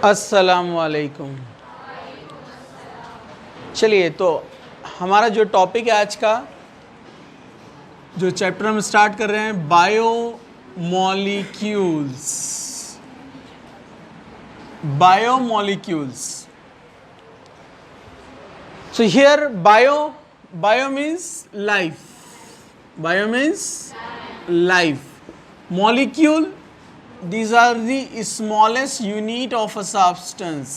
अस्सलामुअलैकुम। चलिए, तो हमारा जो टॉपिक है आज का, जो चैप्टर हम स्टार्ट कर रहे हैं, biomolecules. Biomolecules. So here bio means life. Bio means life. Molecule, these are the smallest unit of a substance.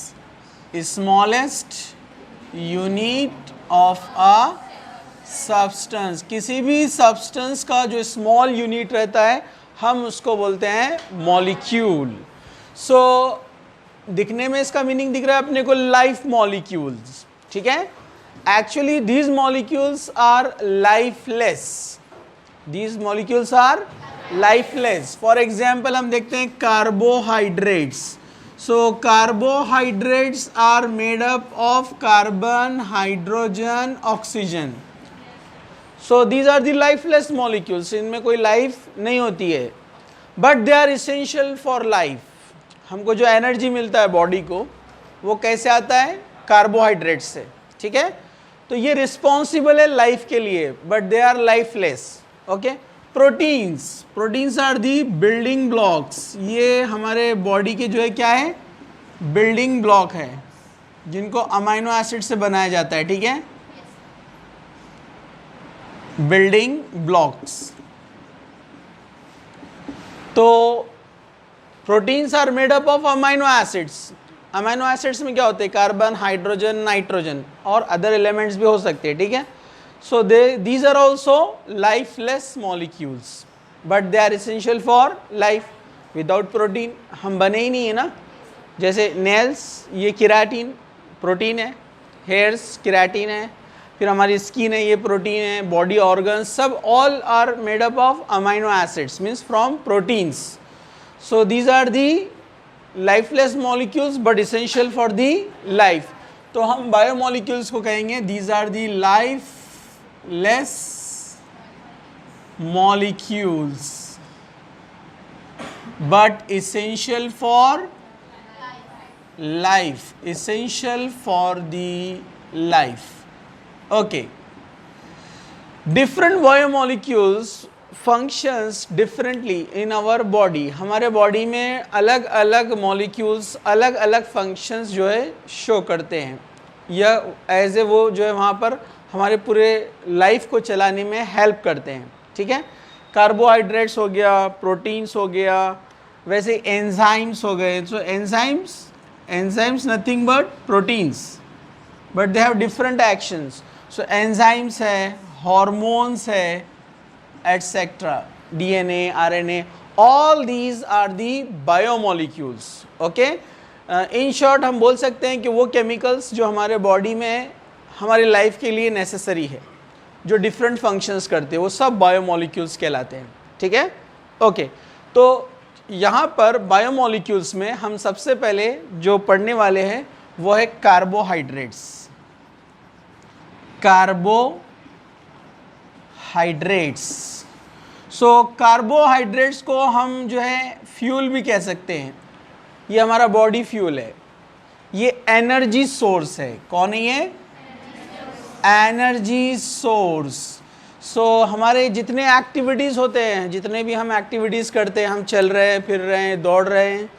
Smallest unit of a substance. किसी भी substance का जो small unit रहता है हम उसको बोलते हैं molecule. So दिखने में इसका मीनिंग दिख रहा है अपने को life molecules. ठीक है? Actually these molecules are lifeless. These molecules are lifeless. For example हम देखते हैं carbohydrates. So carbohydrates are made up of carbon, hydrogen, oxygen. So these are the lifeless molecules. इनमें कोई लाइफ नहीं होती है, but they are essential for life. हमको जो एनर्जी मिलता है बॉडी को, वो कैसे आता है? कार्बोहाइड्रेट से। ठीक है? तो ये रिस्पॉन्सिबल है लाइफ के लिए, but they are lifeless. Okay. Proteins are the building blocks. ये हमारे बॉडी के जो है क्या है? बिल्डिंग ब्लॉक है, जिनको अमाइनो एसिड से बनाया जाता है। ठीक है? Building blocks. तो proteins are made up of amino acids. Amino acids में क्या होते हैं? कार्बन, हाइड्रोजन, नाइट्रोजन और अदर एलिमेंट्स भी हो सकते हैं। ठीक है? So these are also lifeless molecules, but they are essential for life. Without protein हम बने ही नहीं है ना। जैसे nails, ये केराटिन प्रोटीन है, hairs केराटिन है, फिर हमारी स्किन है, ये प्रोटीन है, बॉडी ऑर्गन्स सब all are made up of amino acids, means from proteins. So these are the lifeless molecules but essential for the life. तो हम बायोमोलिक्यूल्स को कहेंगे these are the lifeless molecules but essential for life. Essential for the life. Okay. Different biomolecules functions differently in our body. हमारे body में अलग अलग molecules अलग अलग फंक्शंस जो है शो करते हैं, या एज ए वो जो है वहाँ पर हमारे पूरे लाइफ को चलाने में हेल्प करते हैं। ठीक है? कार्बोहाइड्रेट्स हो गया, प्रोटीन्स हो गया, वैसे एंजाइम्स हो गए। So enzymes nothing but proteins, but they have different actions. So enzymes है, हार्मोन्स है, etcetera, DNA, RNA, all these are the biomolecules. Okay. In short हम बोल सकते हैं कि वो केमिकल्स जो हमारे बॉडी में हमारी लाइफ के लिए नेसेसरी है, जो डिफरेंट फंक्शंस करते हैं, वो सब बायोमोलिक्यूल्स कहलाते हैं। ठीक है? ओके। तो यहाँ पर बायोमोलिक्यूल्स में हम सबसे पहले जो पढ़ने वाले हैं वो है कार्बोहाइड्रेट्स। कार्बोहाइड्रेट्स। सो कार्बोहाइड्रेट्स को हम जो है फ्यूल भी कह सकते हैं। ये हमारा बॉडी फ्यूल है, ये एनर्जी सोर्स है। कौन है ये? Energy source. सो हमारे जितने एक्टिविटीज़ होते हैं, जितने भी हम एक्टिविटीज़ करते हैं, हम चल रहे हैं, फिर रहे हैं, दौड़ रहे हैं,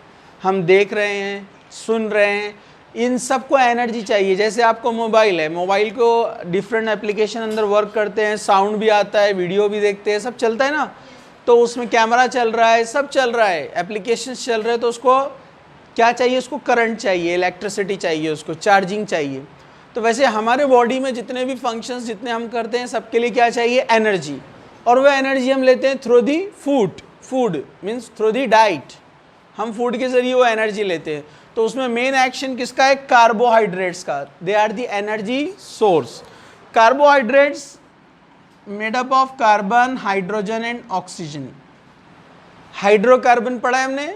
हम देख रहे हैं, सुन रहे हैं, इन सब को एनर्जी चाहिए। जैसे आपको मोबाइल है, मोबाइल को डिफरेंट एप्लीकेशन अंदर वर्क करते हैं, साउंड भी आता है, वीडियो भी देखते हैं, सब चलता है ना। तो उसमें कैमरा चल रहा है, सब चल रहा है, एप्लीकेशंस चल रहे हैं, तो उसको क्या चाहिए? उसको करंट चाहिए, इलेक्ट्रिसिटी चाहिए, उसको चार्जिंग चाहिए। तो वैसे हमारे बॉडी में जितने भी फंक्शंस जितने हम करते हैं, सबके लिए क्या चाहिए? एनर्जी। और वह एनर्जी हम लेते हैं through the food means through the diet. हम फूड के ज़रिए वो एनर्जी लेते हैं। तो उसमें मेन एक्शन किसका है? कार्बोहाइड्रेट्स का। They are the energy source. Carbohydrates made up of carbon, hydrogen and oxygen. Hydrocarbon पढ़ा है हमने,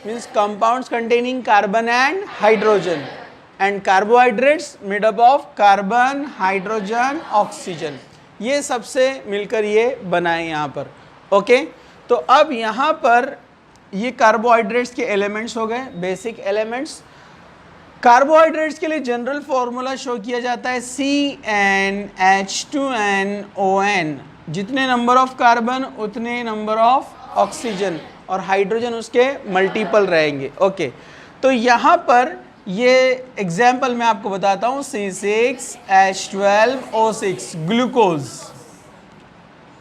means compounds containing carbon and hydrogen, and carbohydrates made up of carbon, hydrogen, oxygen. ये सबसे मिलकर ये बना है यहाँ पर। ओके। तो अब यहाँ पर ये कार्बोहाइड्रेट्स के एलिमेंट्स हो गए, बेसिक एलिमेंट्स। कार्बोहाइड्रेट्स के लिए जनरल फॉर्मूला शो किया जाता है CnH2nOn। जितने नंबर ऑफ कार्बन उतने नंबर ऑफ ऑक्सीजन, और हाइड्रोजन उसके मल्टीपल रहेंगे। ओके, तो यहाँ पर ये एग्जाम्पल मैं आपको बताता हूँ, C6H12O6 ग्लूकोज।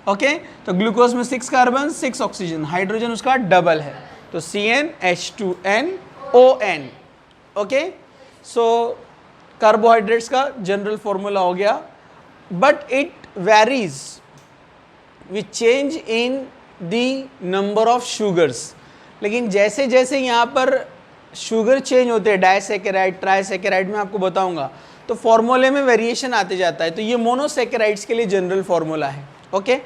ओके, तो ग्लूकोज में 6 कार्बन 6 ऑक्सीजन, हाइड्रोजन उसका डबल है, तो CnH2nOn। ओके, सो कार्बोहाइड्रेट्स का जनरल फॉर्मूला हो गया, but it varies with change in the number of sugars. लेकिन जैसे जैसे यहाँ पर शुगर चेंज होते हैं, डाइसैकेराइड, ट्राइसैकेराइड में आपको बताऊंगा, तो फॉर्मूले में वेरिएशन आते जाता है। तो ये मोनोसैकेराइड्स के लिए जनरल फॉर्मूला है। ओके,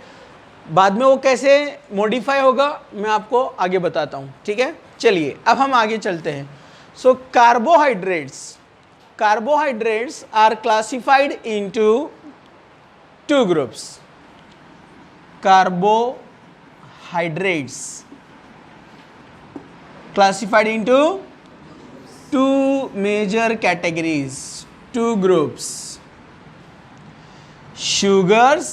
बाद में वो कैसे मॉडिफाई होगा मैं आपको आगे बताता हूँ। ठीक है, चलिए अब हम आगे चलते हैं। So carbohydrates are classified into 2 groups. Carbohydrates classified into 2 major categories, 2 groups: sugars,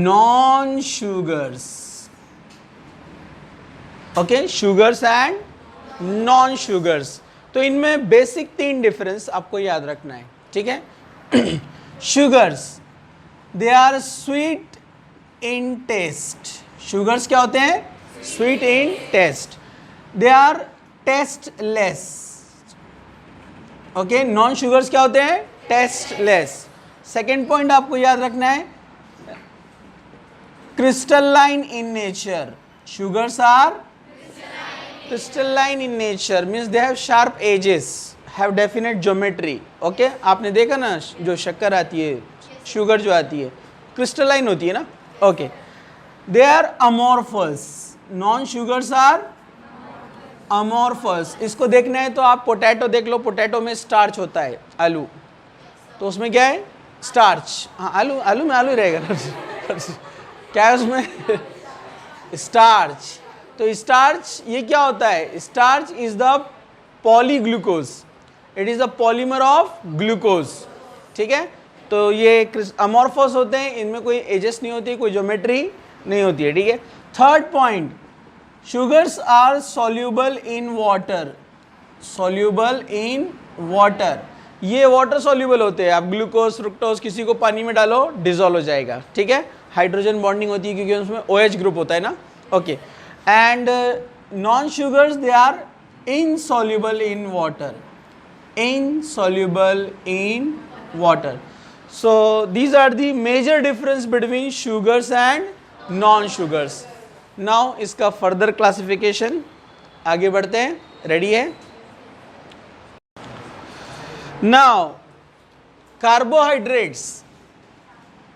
non-sugars. Okay, sugars and non-sugars. तो इनमें बेसिक 3 डिफरेंस आपको याद रखना है। ठीक है, sugars, they are sweet in taste. Sugars क्या होते हैं? Sweet in taste. They are tasteless. Okay, non-sugars क्या होते हैं? Tasteless. Second point आपको याद रखना है, crystalline in nature. Sugars are crystalline in nature, means they have sharp edges, have definite geometry. Okay, आपने देखा ना जो शक्कर आती है, शुगर जो आती है क्रिस्टलाइन होती है ना। Okay, they are amorphous. Non sugars are amorphous. इसको देखना है तो आप पोटैटो देख लो, पोटैटो में स्टार्च होता है, आलू, तो उसमें क्या है? स्टार्च। हाँ, आलू में आलू रहेगा क्या है उसमें? स्टार्च। तो स्टार्च ये क्या होता है? Starch is the polyglucose, it is the polymer of glucose. ठीक है, तो ये अमोर्फस होते हैं, इनमें कोई एजेस नहीं होती, कोई ज्योमेट्री नहीं होती है। ठीक है, third point, sugars are soluble in water. Soluble in water, ये वाटर सॉल्यूबल होते हैं। आप ग्लूकोज, फ्रुक्टोज किसी को पानी में डालो डिजोल्व हो जाएगा। ठीक है, हाइड्रोजन बॉन्डिंग होती है क्योंकि उसमें OH ग्रुप होता है ना। Okay, and non sugars they are insoluble in water, insoluble in water. So these are the major difference between sugars and non-sugars. Now इसका further classification, आगे बढ़ते हैं, रेडी है? Now carbohydrates,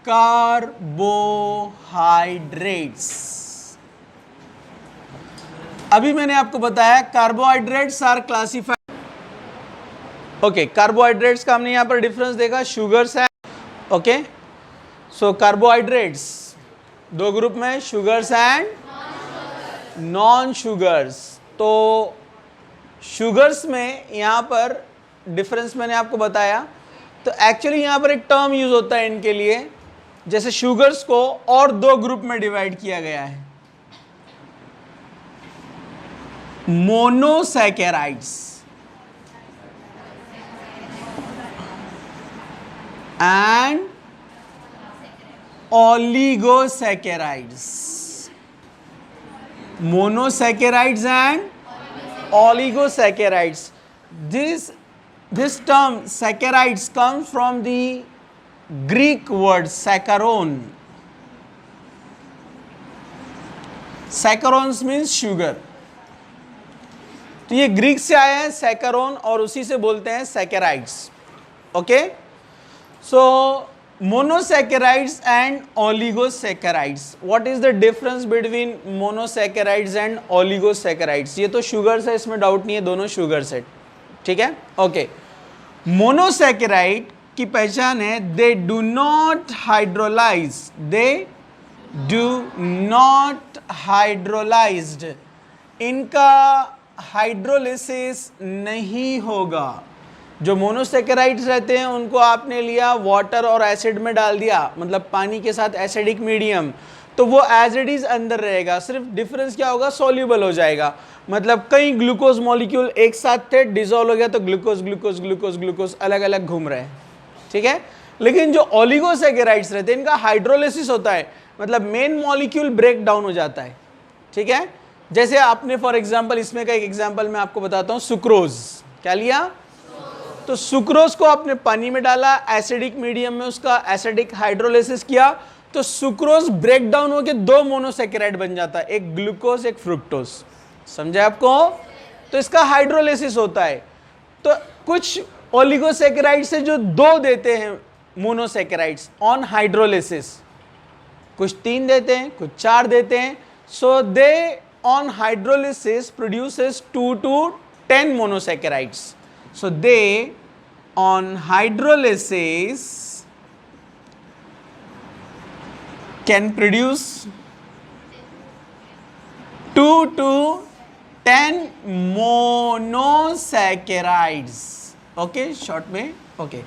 carbohydrates, अभी मैंने आपको बताया carbohydrates are classified. Okay, carbohydrates का हमने यहाँ पर डिफरेंस देखा, शुगर्स है। ओके, सो कार्बोहाइड्रेट्स 2 ग्रुप में, शुगर्स एंड नॉन शुगर्स। तो शुगर्स में यहाँ पर डिफरेंस मैंने आपको बताया। तो एक्चुअली यहाँ पर एक टर्म यूज होता है इनके लिए, जैसे शुगर्स को और 2 ग्रुप में डिवाइड किया गया है, monosaccharides and oligosaccharides. Monosaccharides and oligosaccharides. This term saccharides comes from the Greek word saccharon. Saccharones means sugar. तो ये ग्रीक से आया है सैकरोन, और उसी से बोलते हैं saccharides. Okay, so monosaccharides and oligosaccharides, what is the difference between monosaccharides and oligosaccharides? ये तो शुगर्स है, इसमें डाउट नहीं है, दोनों शुगर्स है। ठीक है, ओके। मोनोसैकेराइड की पहचान है, they do not hydrolyse, they do not hydrolysed, इनका हाइड्रोलिसिस नहीं होगा। जो मोनोसेकेराइड्स रहते हैं उनको आपने लिया वाटर और एसिड में डाल दिया, मतलब पानी के साथ एसिडिक मीडियम, तो वो एज इट इज अंदर रहेगा, सिर्फ डिफरेंस क्या होगा, सॉल्यूबल हो जाएगा। मतलब कई ग्लूकोज मॉलिक्यूल एक साथ थे, डिसॉल्व हो गया तो ग्लूकोज ग्लूकोज ग्लूकोज ग्लूकोज अलग अलग घूम रहे हैं, ठीक है। लेकिन जो ओलिगोसेकेराइड्स रहते हैं इनका हाइड्रोलिसिस होता है, मतलब मेन मॉलिक्यूल ब्रेक डाउन हो जाता है, ठीक है। जैसे आपने फॉर एग्जांपल, इसमें का एक एग्जांपल मैं आपको बताता हूं, सुक्रोज, क्या लिया, तो सुक्रोज को आपने पानी में डाला, एसिडिक मीडियम में उसका एसिडिक हाइड्रोलिसिस किया, तो सुक्रोज ब्रेक डाउन होकर दो मोनोसेकेराइड बन जाता है, एक ग्लूकोज एक फ्रुक्टोज, समझे आपको। तो इसका हाइड्रोलिसिस होता है। तो कुछ ओलिगोसेकेराइड से जो दो देते हैं मोनोसेकेराइड्स ऑन हाइड्रोलिसिस, कुछ 3 देते हैं, कुछ 4 देते हैं, सो दे on hydrolysis produces 2 to 10 monosaccharides. So they on hydrolysis can produce 2 to 10 monosaccharides. Okay, short में okay.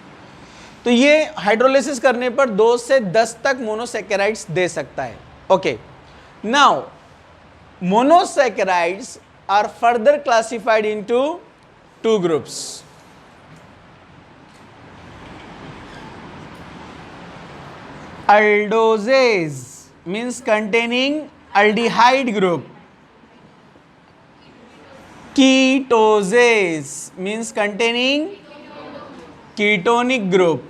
तो ये हाइड्रोलिसिस करने पर 2 से 10 तक मोनोसैकेराइड्स दे सकता है। Okay, now monosaccharides are further classified into 2 groups. Aldoses means containing aldehyde group. Ketoses means containing ketonic group.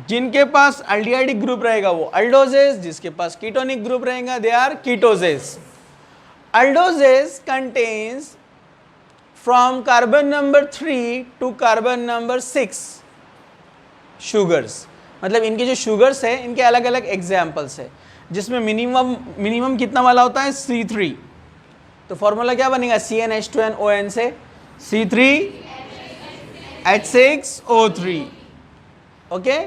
जिनके पास aldehyde ग्रुप रहेगा वो aldoses, जिसके पास ketonic ग्रुप रहेगा they are ketoses. Aldoses contains from carbon number 3 to carbon number 6 sugars. मतलब इनके जो sugars है इनके अलग अलग एग्जाम्पल्स है, जिसमें मिनिमम कितना वाला होता है, C3। तो फॉर्मूला क्या बनेगा, CnH2nOn से C3H6O3। Okay,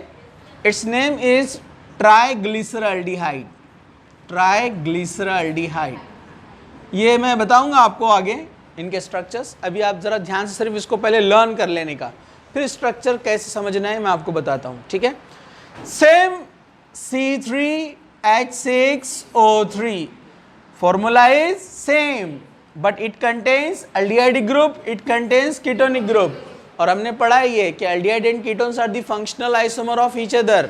it's name is triglyceraldehyde. Triglyceraldehyde ये मैं बताऊंगा आपको आगे इनके स्ट्रक्चर्स। अभी आप जरा ध्यान से सिर्फ इसको पहले लर्न कर लेने का, फिर स्ट्रक्चर कैसे समझना है मैं आपको बताता हूं, ठीक है। Same C3H6O3 formula is same, but it contains aldehyde group, it contains ketonic group. और हमने पढ़ा है ये कि aldehyde and ketones are the functional isomer of each other,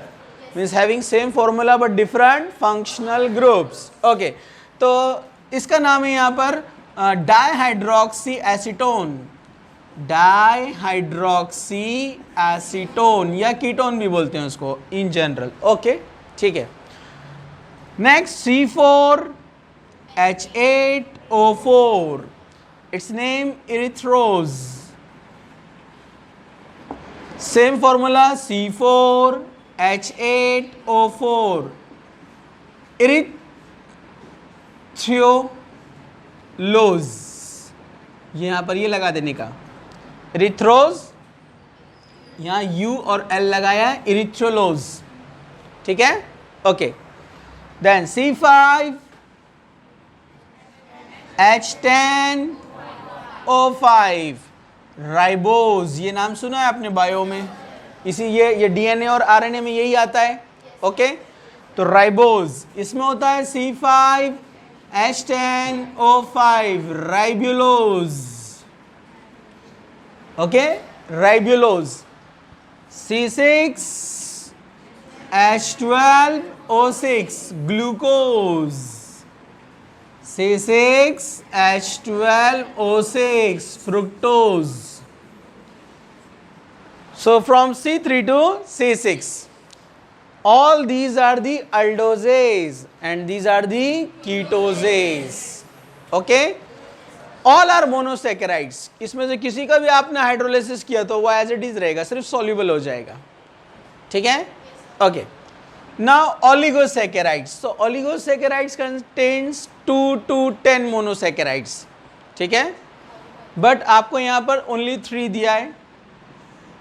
means having same formula but different functional groups. Okay, तो इसका नाम है यहाँ पर डाइहाइड्रोक्सी एसीटोन, डाइहाइड्रोक्सी एसीटोन या कीटोन भी बोलते हैं उसको इन जनरल। ओके, ठीक है। Next C4H8O4, it's name इरिथ्रोज। Same formula C4H8O4, इरिथ्रोलोज, यहाँ पर ये लगा देने का, इरिथ्रोज, यहाँ U और L लगाया, इरिथ्रोलोज, ठीक है। ओके, देन C5H10O5, राइबोज, ये नाम सुना है आपने बायो में, इसी ये डीएनए और आरएनए में यही आता है। ओके, तो राइबोज, इसमें होता है C5H10O5, ribulose. Okay, ribulose. C6H12O6, glucose, C6H12O6, fructose. So from C3 to C6, all these are the aldoses and these are the ketoses. Okay, all are monosaccharides. इसमें से किसी का भी आपने हाइड्रोलिसिस किया तो वो एज इट इज रहेगा, सिर्फ सॉल्यूबल हो जाएगा, ठीक है। Okay, now oligosaccharides. So oligosaccharides contains 2 to 10 monosaccharides, ठीक है। बट आपको यहाँ पर ओनली 3 दिया है,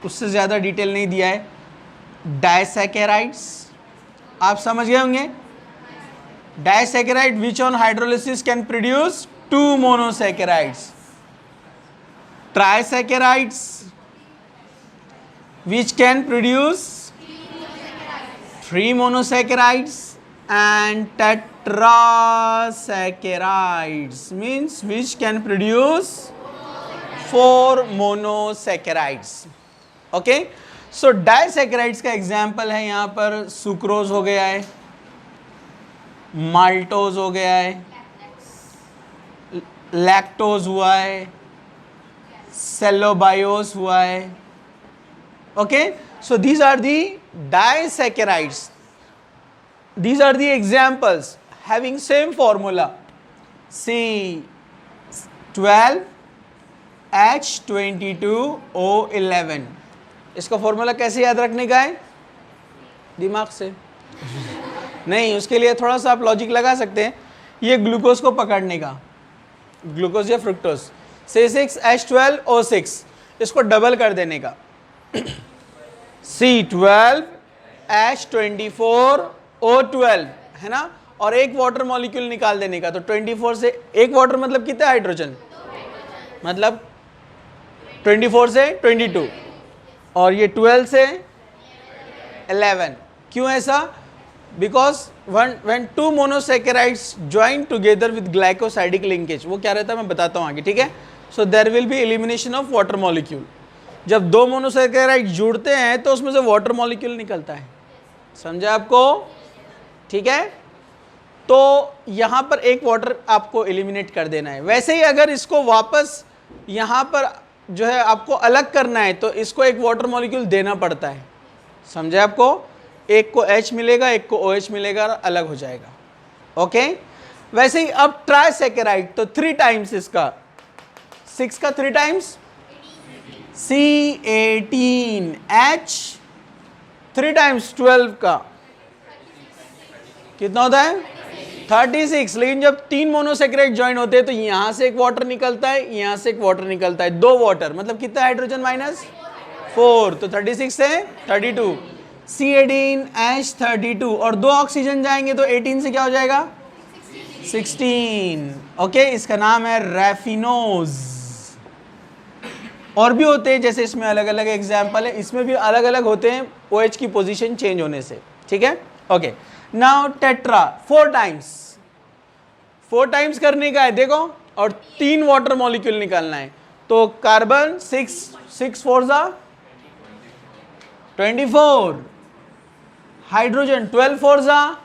उससे ज़्यादा डिटेल नहीं दिया है। डाइसैकेराइड्स आप समझ गए होंगे, Disaccharide which on hydrolysis can produce 2 monosaccharides. Trisaccharides which can produce 3 monosaccharides, and tetrasaccharides means which can produce 4 monosaccharides. Okay, so disaccharides का एग्जाम्पल है यहाँ पर सुक्रोज हो गया है, माल्टोज हो गया है, लैक्टोज हुआ है, सेलोबायोस हुआ है. Okay, so these are the disaccharides. These are the examples having same formula, C12H22O11. इसका फॉर्मूला कैसे याद रखने का है? दिमाग से नहीं, उसके लिए थोड़ा सा आप लॉजिक लगा सकते हैं. ये ग्लूकोज को पकड़ने का, ग्लूकोज या फ्रुक्टोज, C6H12O6, इसको डबल कर देने का, C12H24O12 है ना, और एक वाटर मॉलिक्यूल निकाल देने का. तो 24 से एक वाटर मतलब कितना हाइड्रोजन, मतलब 24 से 22, और ये 12 से 11. क्यों ऐसा? Because when two monosaccharides join together with glycosidic linkage, वो क्या रहता है मैं बताता हूँ आगे, ठीक है. So there will be elimination of water molecule. जब 2 मोनोसैकेराइड जुड़ते हैं तो उसमें से वाटर मॉलिक्यूल निकलता है. समझा आपको? ठीक है. तो यहाँ पर एक वाटर आपको एलिमिनेट कर देना है. वैसे ही अगर इसको वापस यहाँ पर जो है आपको अलग करना है तो इसको एक वाटर मॉलिक्यूल देना पड़ता है. समझे आपको? एक को H मिलेगा, एक को OH मिलेगा, अलग हो जाएगा. ओके. वैसे ही अब ट्राइसैकेराइड, तो 3 टाइम्स इसका, 6 का 3 टाइम्स C18H, 3 टाइम्स 12 का कितना होता है 36. लेकिन जब 3 मोनोसैकेराइड ज्वाइन होते हैं तो यहां से एक वाटर निकलता है, यहां से एक वाटर निकलता है, 2 वाटर, मतलब कितना हाइड्रोजन माइनस 4, तो 36 से 32, C18H32, और 2 ऑक्सीजन जाएंगे तो 18 से क्या हो जाएगा 16. ओके. इसका नाम है रैफिनोज. और भी होते हैं, जैसे इसमें अलग अलग एग्जाम्पल है, इसमें भी अलग अलग होते हैं OH की पोजीशन चेंज होने से. ठीक है. Okay. Now tetra, 4 times, 4 times करने का है देखो, और 3 वाटर मॉलिक्यूल निकालना है. तो कार्बन 6 4 जा 24, हाइड्रोजन 12 4 जा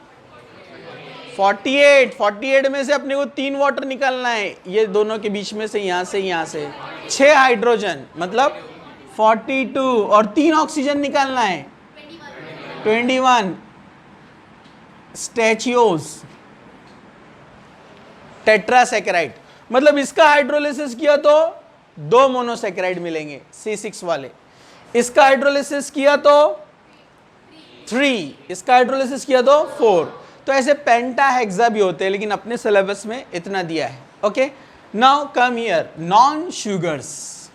48 में से अपने को 3 वाटर निकालना है, ये दोनों के बीच में से, यहां से 6 हाइड्रोजन, मतलब 42, और 3 ऑक्सीजन निकालना है 21 स्टैचियोज. टेट्रासैकेराइड, मतलब इसका हाइड्रोलिसिस किया तो 2 मोनोसैकेराइड मिलेंगे C6 वाले, इसका हाइड्रोलिसिस किया तो 3, इसका हाइड्रोलिसिस किया तो 4. तो ऐसे पेंटाहेक्सा भी होते हैं, लेकिन अपने सिलेबस में इतना दिया है. Okay. Now come here, non sugars.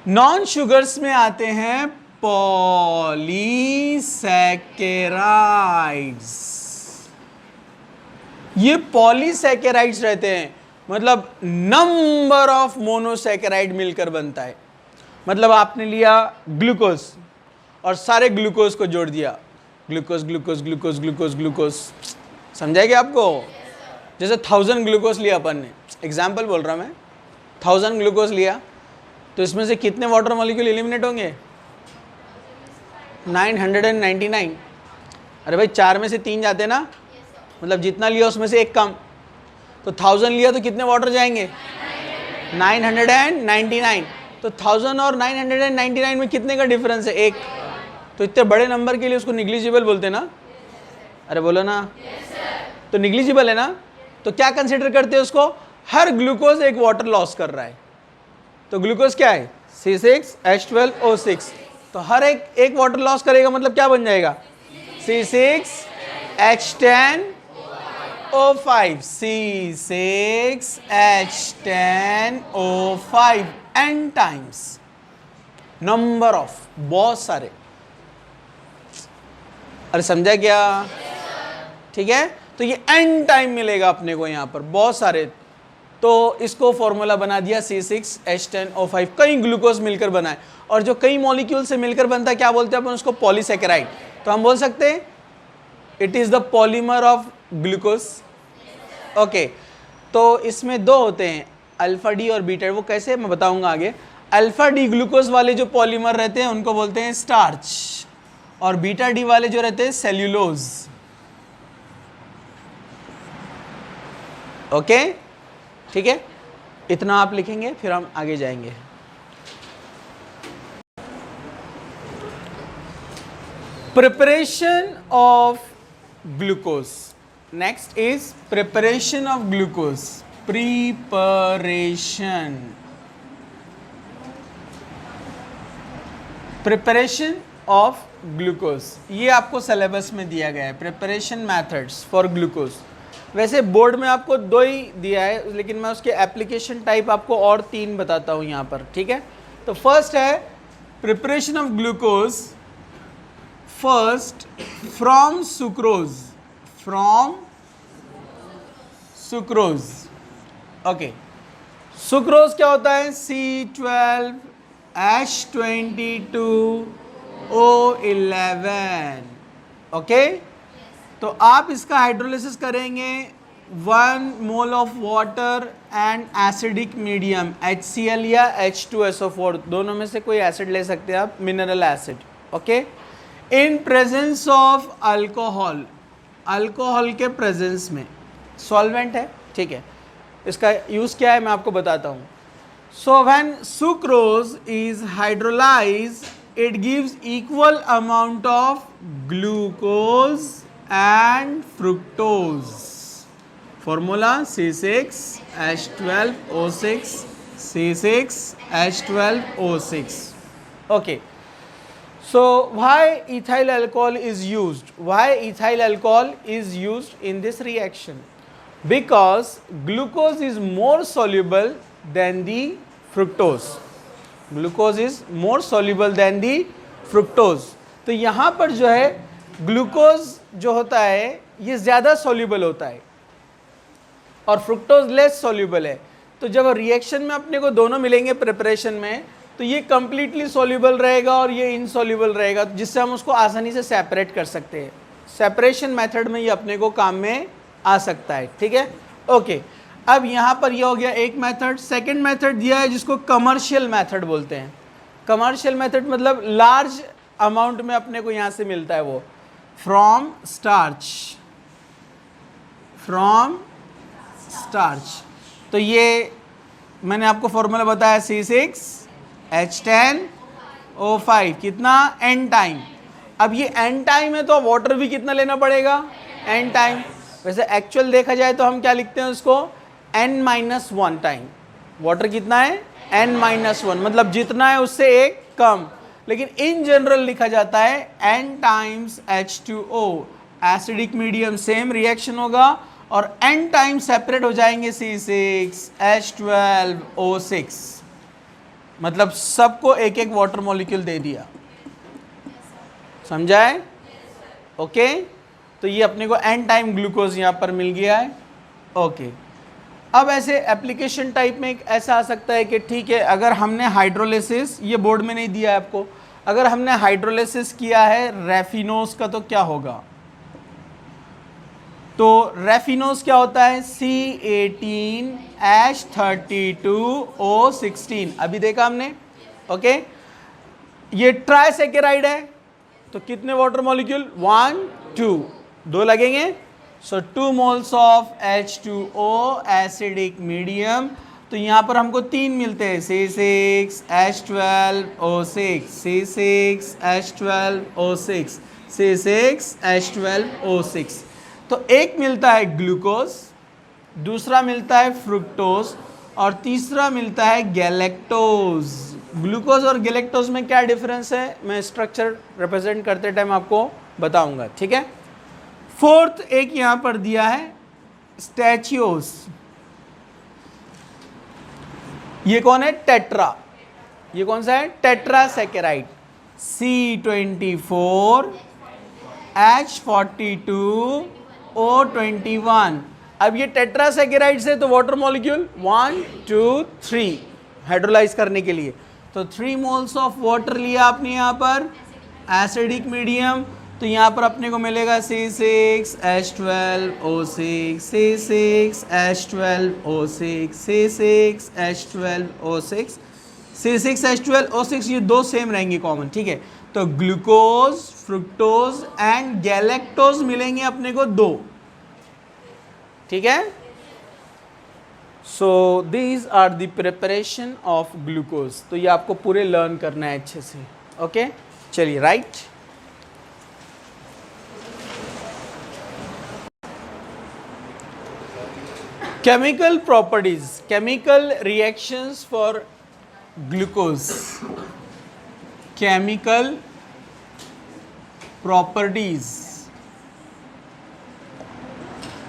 Non sugars में आते हैं पॉलीसैकेराइड्स. ये पॉलीसैकेराइड्स रहते हैं, मतलब नंबर ऑफ मोनोसैकेराइड मिलकर बनता है. मतलब आपने लिया ग्लूकोज और सारे ग्लूकोज को जोड़ दिया, glucose glucose glucose glucose glucose. समझाएगा आपको? जैसे 1000 ग्लूकोज लिया अपन ने, एग्जाम्पल बोल रहा मैं, 1000 ग्लूकोज लिया तो इसमें से कितने वाटर मॉलिक्यूल एलिमिनेट होंगे 999. अरे भाई 4 में से 3 जाते ना, मतलब जितना लिया उसमें से एक कम. तो 1000 लिया तो कितने वाटर जाएंगे 999. तो 1000 और 999 में कितने का डिफरेंस है? 1. तो इतने बड़े नंबर के लिए उसको निग्लिजिबल बोलते ना. अरे बोलो ना. तो निग्लिजिबल है ना. तो क्या कंसिडर करते हैं उसको? हर ग्लूकोज एक वाटर लॉस कर रहा है. तो ग्लूकोज क्या है C6H12O6, तो हर एक वाटर लॉस करेगा, मतलब क्या बन जाएगा C6H10O5, C6H10O5 n times, number of, बहुत सारे. अरे समझा क्या? ठीक है. तो ये n टाइम मिलेगा अपने को यहाँ पर बहुत सारे। तो इसको फॉर्मूला बना दिया C6H10O5, कई ग्लूकोज मिलकर बना है, और जो कई मॉलिक्यूल से मिलकर बनता है क्या बोलते हैं अपन उसको, पॉलीसेकेराइड। तो हम बोल सकते हैं it is the polymer of glucose. Okay, तो इसमें दो होते हैं, अल्फा डी और बीटा, वो कैसे मैं बताऊंगा आगे। अल्फा डी ग्लूकोज वाले जो पॉलीमर रहते हैं उनको बोलते हैं स्टार्च, और बीटा डी वाले जो रहते हैं सेल्यूलोज। ओके, ठीक है, इतना आप लिखेंगे फिर हम आगे जाएंगे। Preparation of glucose, next is preparation of glucose. Preparation of glucose, ये आपको सिलेबस में दिया गया है, प्रिपरेशन मेथड्स फॉर ग्लूकोज। वैसे बोर्ड में आपको दो ही दिया है, लेकिन मैं उसके एप्लीकेशन टाइप आपको और 3 बताता हूँ यहाँ पर, ठीक है। तो फर्स्ट है preparation of glucose, first from sucrose, from sucrose. Okay, sucrose क्या होता है, C12H22O11। ओके, तो आप इसका हाइड्रोलिसिस करेंगे 1 mole of water and acidic medium HCl या H2SO4, दोनों में से कोई एसिड ले सकते हैं आप, mineral acid. Okay, in presence of alcohol, alcohol के प्रेजेंस में, सॉल्वेंट है, ठीक है। इसका यूज क्या है मैं आपको बताता हूँ। So when sucrose is hydrolyse it gives equal amount of glucose and fructose. Formula C6H12O6, C6H12O6. Okay, so why ethyl alcohol is used? Why ethyl alcohol is used in this reaction? Because glucose is more soluble than the fructose. Glucose is more soluble than the fructose. तो यहाँ पर जो है glucose जो होता है ये ज़्यादा सॉल्युबल होता है और फ्रुक्टोज लेस सॉल्युबल है। तो जब रिएक्शन में अपने को दोनों मिलेंगे प्रिपरेशन में, तो ये कंप्लीटली सॉल्युबल रहेगा और ये इनसॉल्युबल रहेगा, जिससे हम उसको आसानी से सेपरेट कर सकते हैं। सेपरेशन मेथड में ये अपने को काम में आ सकता है, ठीक है। ओके, अब यहाँ पर ये हो गया एक मेथड। सेकेंड मेथड दिया है जिसको कमर्शियल मेथड बोलते हैं। कमर्शियल मेथड मतलब लार्ज अमाउंट में अपने को यहाँ से मिलता है वो, फ्रॉम स्टार्च, फ्रॉम स्टार्च। तो ये मैंने आपको फॉर्मूला बताया C6H10O5, कितना, n टाइम। अब ये n टाइम है तो वाटर भी कितना लेना पड़ेगा, n टाइम। वैसे एक्चुअल देखा जाए तो हम क्या लिखते हैं उसको, n-1 टाइम। वाटर कितना है, n-1, मतलब जितना है उससे एक कम, लेकिन इन जनरल लिखा जाता है n times H2O। Acidic medium same reaction होगा और n टाइम्स सेपरेट हो जाएंगे C6H12O6, मतलब सबको एक एक वाटर मॉलिक्यूल दे दिया, समझा है। ओके, तो ये अपने को n टाइम ग्लूकोज यहाँ पर मिल गया है। ओके, अब ऐसे एप्लीकेशन टाइप में एक ऐसा आ सकता है कि ठीक है, अगर हमने हाइड्रोलिसिस, ये बोर्ड में नहीं दिया है आपको, अगर हमने हाइड्रोलिसिस किया है रेफिनोज का तो क्या होगा। तो रेफिनोज क्या होता है, C18H32O16, अभी देखा हमने। ओके, ये ट्राइसेकेराइड है, तो कितने वाटर मॉलिक्यूल, 1 2, 2 लगेंगे। सो 2 moles of H2O acidic medium, तो यहाँ पर हमको 3 मिलते हैं, C6H12O6, C6H12O6, C6H12O6। तो एक मिलता है ग्लूकोज, दूसरा मिलता है फ्रुक्टोज और तीसरा मिलता है गैलेक्टोज। ग्लूकोज और गैलेक्टोज में क्या डिफरेंस है मैं स्ट्रक्चर रिप्रेजेंट करते टाइम आपको बताऊंगा, ठीक है। फोर्थ एक यहाँ पर दिया है स्टैचियोस, ये कौन है, टेट्रा। ये कौन सा है, टेट्रासेकेराइड, C24H42 O21। अब ये टेट्रासैकेराइड्स है तो वाटर मॉलिक्यूल 1 2 3 हाइड्रोलाइज करने के लिए, तो 3 मोल्स ऑफ वाटर लिया आपने यहाँ पर एसिडिक मीडियम, तो यहाँ पर अपने को मिलेगा C6H12O6, C6H12O6, C6H12O6, C6H12O6, ये दो सेम रहेंगे कॉमन, ठीक है। तो ग्लूकोज, फ्रुक्टोज एंड गैलेक्टोज मिलेंगे अपने को दो, ठीक है। So these are the preparation of glucose, तो ये आपको पूरे लर्न करना है अच्छे से, ओके। चलिए right, chemical properties, chemical reactions for glucose, chemical properties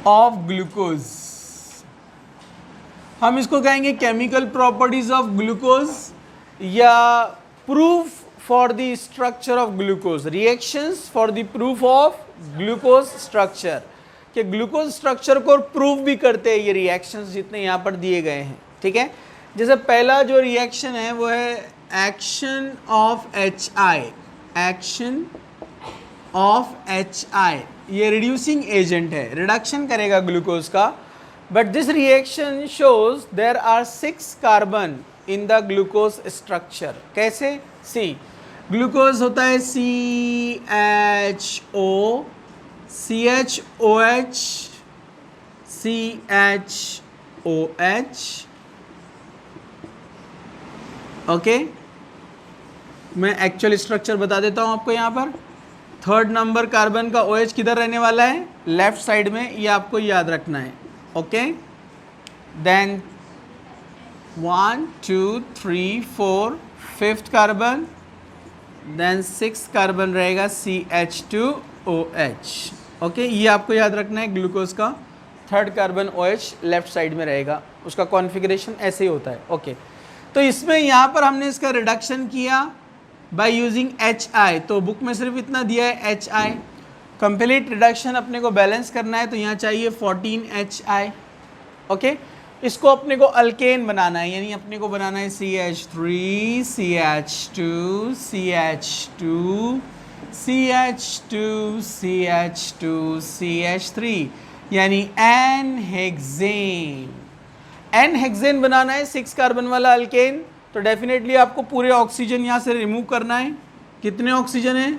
of glucose, हम इसको कहेंगे chemical properties of glucose या proof for the structure of glucose, reactions for the proof of glucose structure, कि ग्लूकोज स्ट्रक्चर को prove भी करते हैं ये रिएक्शंस जितने यहाँ पर दिए गए हैं, ठीक है। जैसे पहला जो रिएक्शन है वो है action of HI, action of HI, ये रिड्यूसिंग एजेंट है, रिडक्शन करेगा ग्लूकोज का, but this reaction shows there are 6 carbon in the glucose structure. कैसे? सी, ग्लूकोज होता है CHO, CHOH, CHOH, ओके। मैं एक्चुअल स्ट्रक्चर बता देता हूं आपको यहाँ पर। 3rd नंबर कार्बन का OH किधर रहने वाला है? लेफ्ट साइड में, ये आपको याद रखना है, okay. Then 1 2 3 4 5th carbon, then 6th carbon रहेगा CH2OH, ओके। ये आपको याद रखना है, ग्लूकोज का 3rd carbon OH left side में रहेगा, उसका कॉन्फ़िगरेशन ऐसे ही होता है, ओके। तो इसमें यहाँ पर हमने इसका रिडक्शन किया बाय यूजिंग HI, तो बुक में सिर्फ इतना दिया है HI, कंप्लीट रिडक्शन अपने को बैलेंस करना है तो यहाँ चाहिए 14 HI, ओके। इसको अपने को अल्केन बनाना है, यानी अपने को बनाना है CH3 CH2 CH2 CH2 CH2 CH3, यानी एन हेक्सेन। एन हेक्सेन बनाना है 6 कार्बन वाला अल्केन, तो डेफिनेटली आपको पूरे ऑक्सीजन यहाँ से रिमूव करना है। कितने ऑक्सीजन है?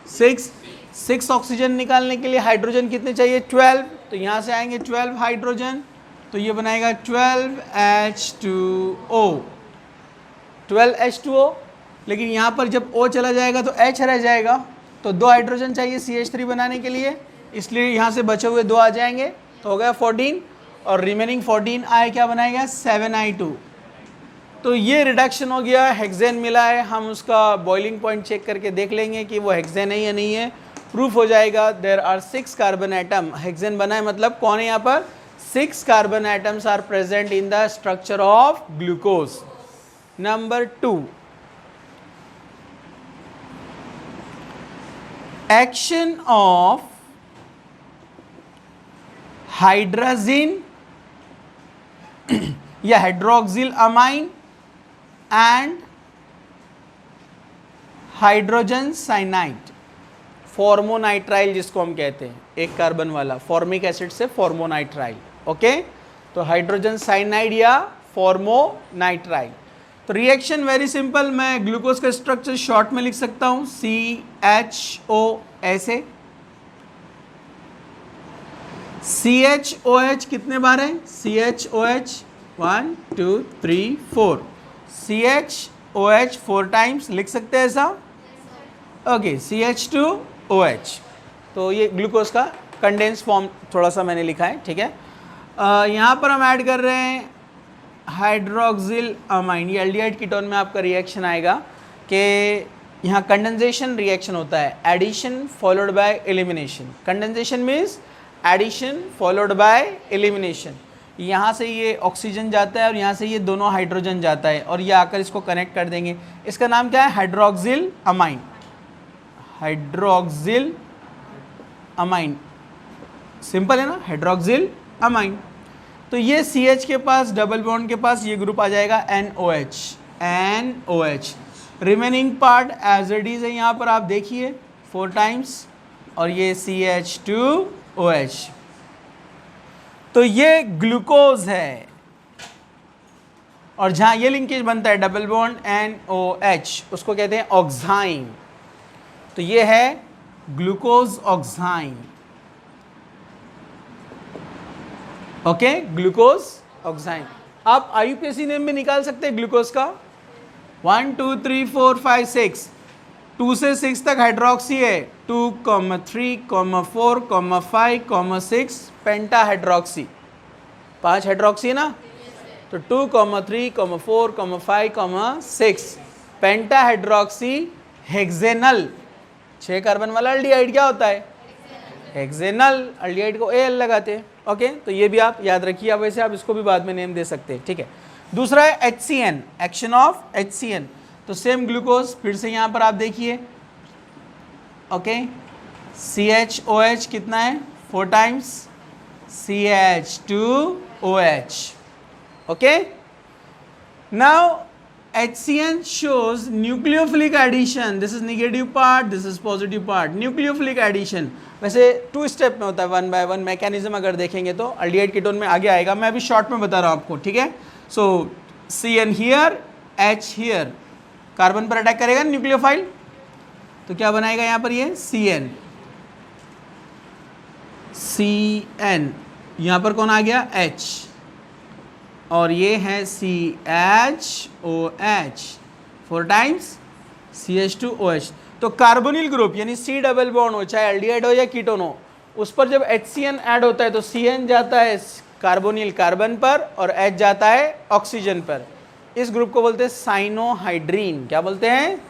6 ऑक्सीजन निकालने के लिए हाइड्रोजन कितने चाहिए? 12, तो यहाँ से आएंगे 12 हाइड्रोजन, तो ये बनाएगा 12H2O, 12H2O। लेकिन यहाँ पर जब O चला जाएगा तो H रह जाएगा, तो 2 हाइड्रोजन चाहिए CH3 बनाने के लिए, इसलिए यहाँ से बचे हुए 2 आ जाएंगे, तो हो गया 14, और रिमेनिंग 14 I क्या बनाएगा? 7I2। तो ये रिडक्शन हो गया, हेक्सेन मिला है, हम उसका बॉइलिंग पॉइंट चेक करके देख लेंगे कि वो हेक्सेन है या नहीं है, प्रूफ हो जाएगा। There are 6 carbon atom, hexane बना है मतलब कौन है यहाँ पर? 6 carbon atoms are present in the structure of glucose. Number 2, action of hydrogen या hydroxyl amine and hydrogen cyanide, formonitrile जिसको हम कहते हैं, 1 कार्बन वाला, फॉर्मिक एसिड से फॉर्मोनाइट्राइल, ओके। तो हाइड्रोजन साइनाइड या फॉर्मोनाइट्राइल। तो रिएक्शन वेरी सिंपल, मैं ग्लूकोज का स्ट्रक्चर शॉर्ट में लिख सकता हूं, CHO ऐसे, CHOH कितने बार है? CHOH 1 2 3 4, CHOH 4 टाइम्स लिख सकते हैं ऐसा, ओके। CH2OH, तो ये ग्लूकोज का कंडेंस फॉर्म थोड़ा सा मैंने लिखा है, ठीक है। यहाँ पर हम ऐड कर रहे हैं हाइड्रोक्सिल अमाइन, ये एल्डिहाइड कीटोन में आपका रिएक्शन आएगा कि यहाँ कंडेंसेशन रिएक्शन होता है, addition followed by elimination. Condensation means addition followed by elimination. यहाँ से ये ऑक्सीजन जाता है और यहाँ से ये दोनों हाइड्रोजन जाता है, और ये आकर इसको कनेक्ट कर देंगे। इसका नाम क्या है? Hydroxyl amine, hydroxyl amine, simple है ना, हाइड्रोक्सिल अमाइन। तो ये CH के पास डबल बॉन्ड के पास ये ग्रुप आ जाएगा NOH, NOH। Remaining part as it is है, यहाँ पर आप देखिए 4 टाइम्स, और ये CH2OH। तो ये ग्लूकोज है, और जहाँ ये लिंकेज बनता है डबल बॉन्ड NOH, उसको कहते हैं ऑक्साइन। तो ये है glucose oxime. Okay, glucose oxime. आप IUPAC नेम में निकाल सकते हैं ग्लूकोज का। 1 2 3 4 5 6, 2 से 6 तक हाइड्रोक्सी है, 2, 3, 4, 5, 6 पेंटा हाइड्रोक्सी, 5 हाइड्रोक्सी है ना। तो 2, 3, 4, 5, 6 पेंटा हाइड्रोक्सी हेक्सेनल। 6 कार्बन वाला एल्डिहाइड क्या होता है? हेक्सेनल। एल्डिहाइड को AL लगाते हैं। ओके, तो ये भी आप याद रखिए। अब वैसे आप इसको भी बाद में नेम दे सकते हैं, ठीक है। दूसरा है HCN, एक्शन ऑफ HCN। तो सेम ग्लूकोज, फिर से यहां पर आप देखिए। ओके, CHOH कितना है? 4 times CH2OH। Okay, now HCN shows nucleophilic addition. This is negative part, this is positive part. Nucleophilic addition वैसे 2 स्टेप में होता है, 1 बाय 1 मैकेनिज्म अगर देखेंगे तो अल्डिहाइड कीटोन में आगे आएगा, मैं अभी शॉर्ट में बता रहा हूँ आपको, ठीक है। सो CN here, H here, carbon पर अटैक करेगा न्यूक्लियोफाइल, तो क्या बनाएगा यहाँ पर ये CN। CN यहाँ पर कौन आ गया? H, और ये है CHOH, 4 टाइम्स CH2OH। तो कार्बोनिल ग्रुप यानी C डबल बॉन्ड हो, चाहे एल्डिहाइड हो या कीटोन हो, उस पर जब HCN ऐड होता है तो CN जाता है कार्बोनिल कार्बन पर और H जाता है ऑक्सीजन पर। इस ग्रुप को बोलते हैं साइनोहाइड्रीन। क्या बोलते हैं?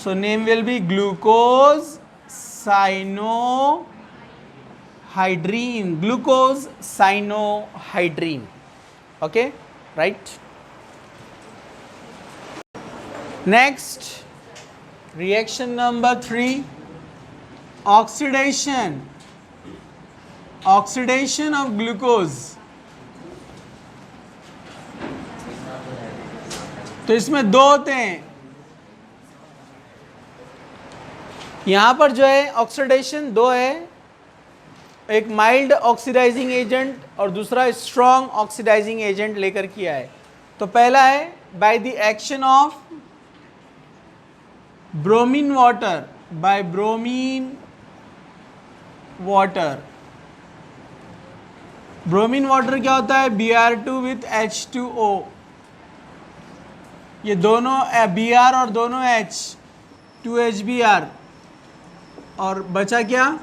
So name will be glucose cyanohydrin, glucose cyanohydrin. Okay, right. Next, reaction number 3, oxidation. Oxidation of glucose. तो इसमें 2 होते हैं। यहां पर जो है ऑक्सीडेशन 2 है, एक माइल्ड ऑक्सीडाइजिंग एजेंट और दूसरा स्ट्रॉन्ग ऑक्सीडाइजिंग एजेंट लेकर किया है। तो पहला है by the action of bromine water, by bromine water. Bromine water क्या होता है? Br2 with H2O। ये दोनों Br और दोनों H, 2HBr, और बचा क्या?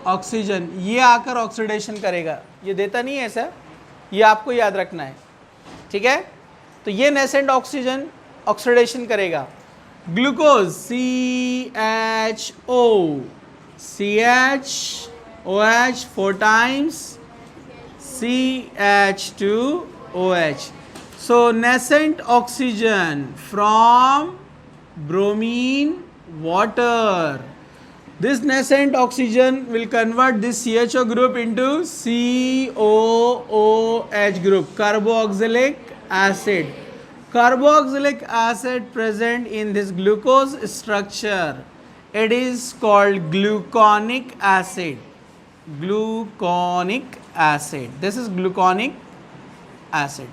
ऑक्सीजन। ये आकर ऑक्सीडेशन करेगा, ये देता नहीं है ऐसा, ये आपको याद रखना है, ठीक है। तो ये नेसेंट ऑक्सीजन ऑक्सीडेशन करेगा। Glucose CHOH 4 times CH2OH। So nascent oxygen from bromine water. This nascent oxygen will convert this CHO group into COOH group, carboxylic acid. Carboxylic acid present in this glucose structure. It is called gluconic acid. Gluconic acid. This is gluconic acid.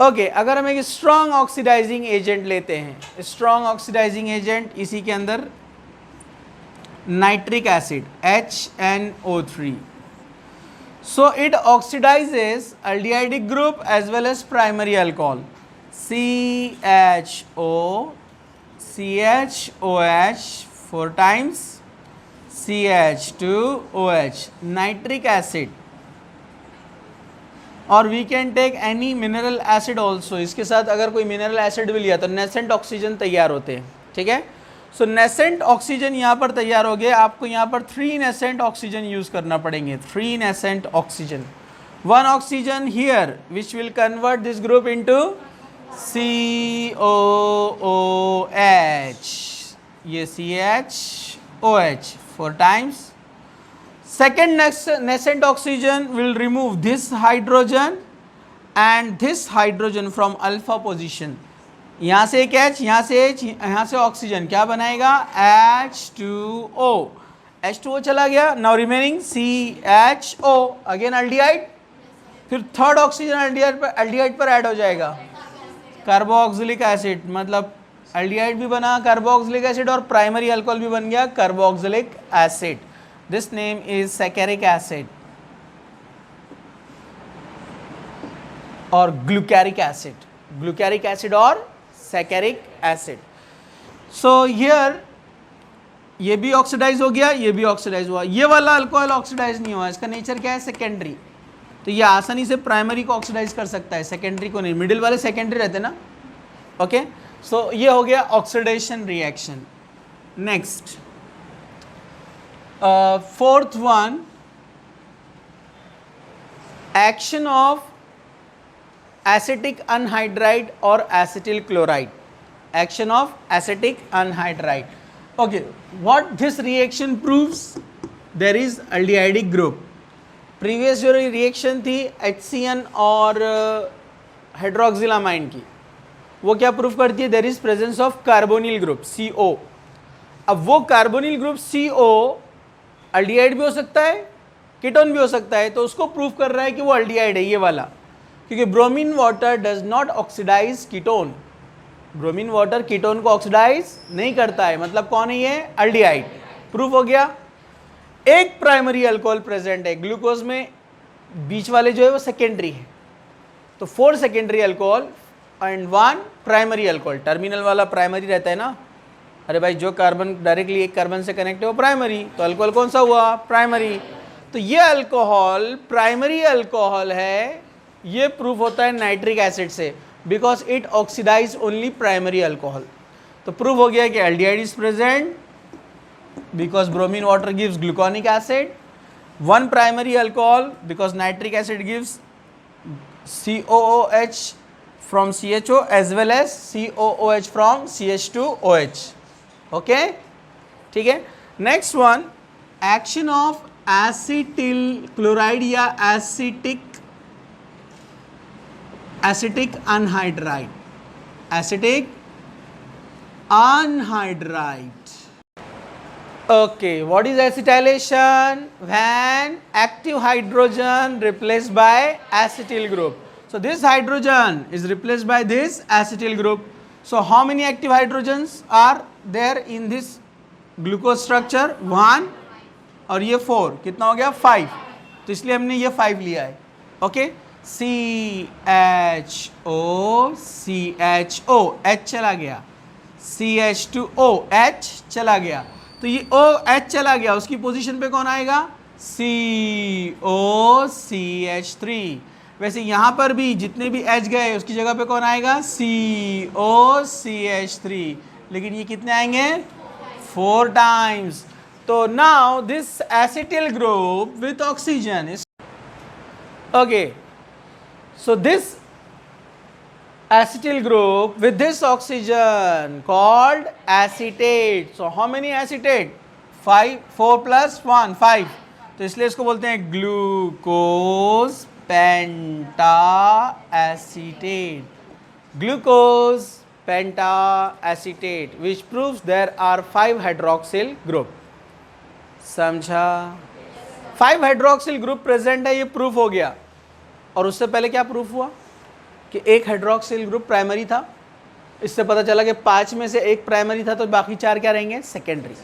Okay, अगर हम एक strong oxidising agent लेते हैं, strong oxidising agent, इसी के अंदर nitric acid HNO3. So it oxidizes aldehydic group as well as primary alcohol CHO, CHOH 4 times CH2OH, nitric acid. और we can take any mineral acid also. इसके साथ अगर कोई मिनरल एसिड भी लिया तो नेसेंट ऑक्सीजन तैयार होते हैं, ठीक है। सो नेसेंट ऑक्सीजन यहाँ पर तैयार हो गए। आपको यहाँ पर 3 नेसेंट ऑक्सीजन यूज़ करना पड़ेंगे, 3 nascent oxygen. 1 oxygen here which will convert this group into COOH, ये CHOH 4 times Second nascent oxygen will remove this hydrogen and this hydrogen from alpha position. यहाँ से एक H, यहाँ से H, यहाँ से ऑक्सीजन क्या बनाएगा? H2O. H2O चला गया. Now remaining CHO. Again aldehyde. फिर थर्ड ऑक्सीजन एल्डिहाइड पर ऐड हो जाएगा. कार्बोक्सिलिक एसिड, मतलब एल्डिहाइड भी बना कार्बोक्सिलिक एसिड और प्राइमरी अल्कोहल भी बन गया carboxylic acid. This name is saccharic acid और ग्लूकैरिक एसिड. ग्लूकैरिक एसिड और सैकेरिक एसिड. सो हियर ये भी ऑक्सीडाइज हो गया, ये भी ऑक्सीडाइज हुआ. ये वाला अल्कोहल ऑक्सीडाइज नहीं हुआ, इसका नेचर क्या है? सेकेंडरी. तो ये आसानी से प्राइमरी को ऑक्सीडाइज कर सकता है, सेकेंडरी को नहीं. मिडिल वाले सेकेंडरी रहते ना. ओके, सो ये हो गया oxidation reaction. Next fourth one, action of acetic anhydride और acetyl chloride. Action of acetic anhydride. Okay, what this reaction proves? There is aldehydic group. Previous जो रिएक्शन थी HCN और हाइड्रोक्सिलामाइन की, वो क्या प्रूफ करती है? There is presence of carbonyl group CO. अब वो कार्बोनिल ग्रुप CO एल्डिहाइड भी हो सकता है, कीटोन भी हो सकता है, तो उसको प्रूफ कर रहा है कि वो एल्डिहाइड है, ये वाला. क्योंकि bromine water does not oxidise ketone. Bromine water ketone को ऑक्सीडाइज नहीं करता है, मतलब कौन है ये? एल्डिहाइड. प्रूफ हो गया. एक प्राइमरी अल्कोहल प्रेजेंट है ग्लूकोज में, बीच वाले जो है वो सेकेंडरी है. तो 4 secondary alcohol and 1 primary alcohol. Terminal वाला प्राइमरी रहता है ना. अरे भाई, जो कार्बन डायरेक्टली एक कार्बन से कनेक्ट है वो प्राइमरी, तो अल्कोहल कौन सा हुआ? प्राइमरी. तो ये अल्कोहल प्राइमरी अल्कोहल है. ये प्रूफ होता है नाइट्रिक एसिड से, because it oxidise only primary alcohol. तो प्रूफ हो गया कि aldehyde is present because bromine water gives gluconic acid. 1 primary alcohol because nitric acid gives COOH from CHO as well as COOH from CH2OH. Okay, ठीक है. Next one, action of acetyl chloride या acetic anhydride. Acetic anhydride. Okay, what is acetylation? When active hydrogen replaced by acetyl group. So this hydrogen is replaced by this acetyl group. So how many active hydrogens are there in this glucose structure? 1 और ये 4. कितना हो गया? 5. तो इसलिए हमने ये 5 लिया है. ओके, CHO H चला गया, CH2OH चला गया. तो ये OH चला गया, उसकी पोजीशन पे कौन आएगा? COCH3. वैसे यहाँ पर भी जितने भी H गए उसकी जगह पे कौन आएगा? COCH3. लेकिन ये कितने आएंगे? 4 टाइम्स. तो now this acetyl group with oxygen is okay. So this acetyl group with this oxygen called acetate. So how many acetate? 5. 4 plus 1 5. तो इसलिए इसको बोलते हैं glucose penta acetate. Glucose penta acetate which proves there are 5 hydroxyl group. समझा? 5 hydroxyl group present है, ये proof हो गया. और उससे पहले क्या प्रूफ हुआ? कि एक हाइड्रोक्सिल ग्रुप प्राइमरी था. इससे पता चला कि 5 में से एक प्राइमरी था, तो बाकी 4 क्या रहेंगे? Secondary.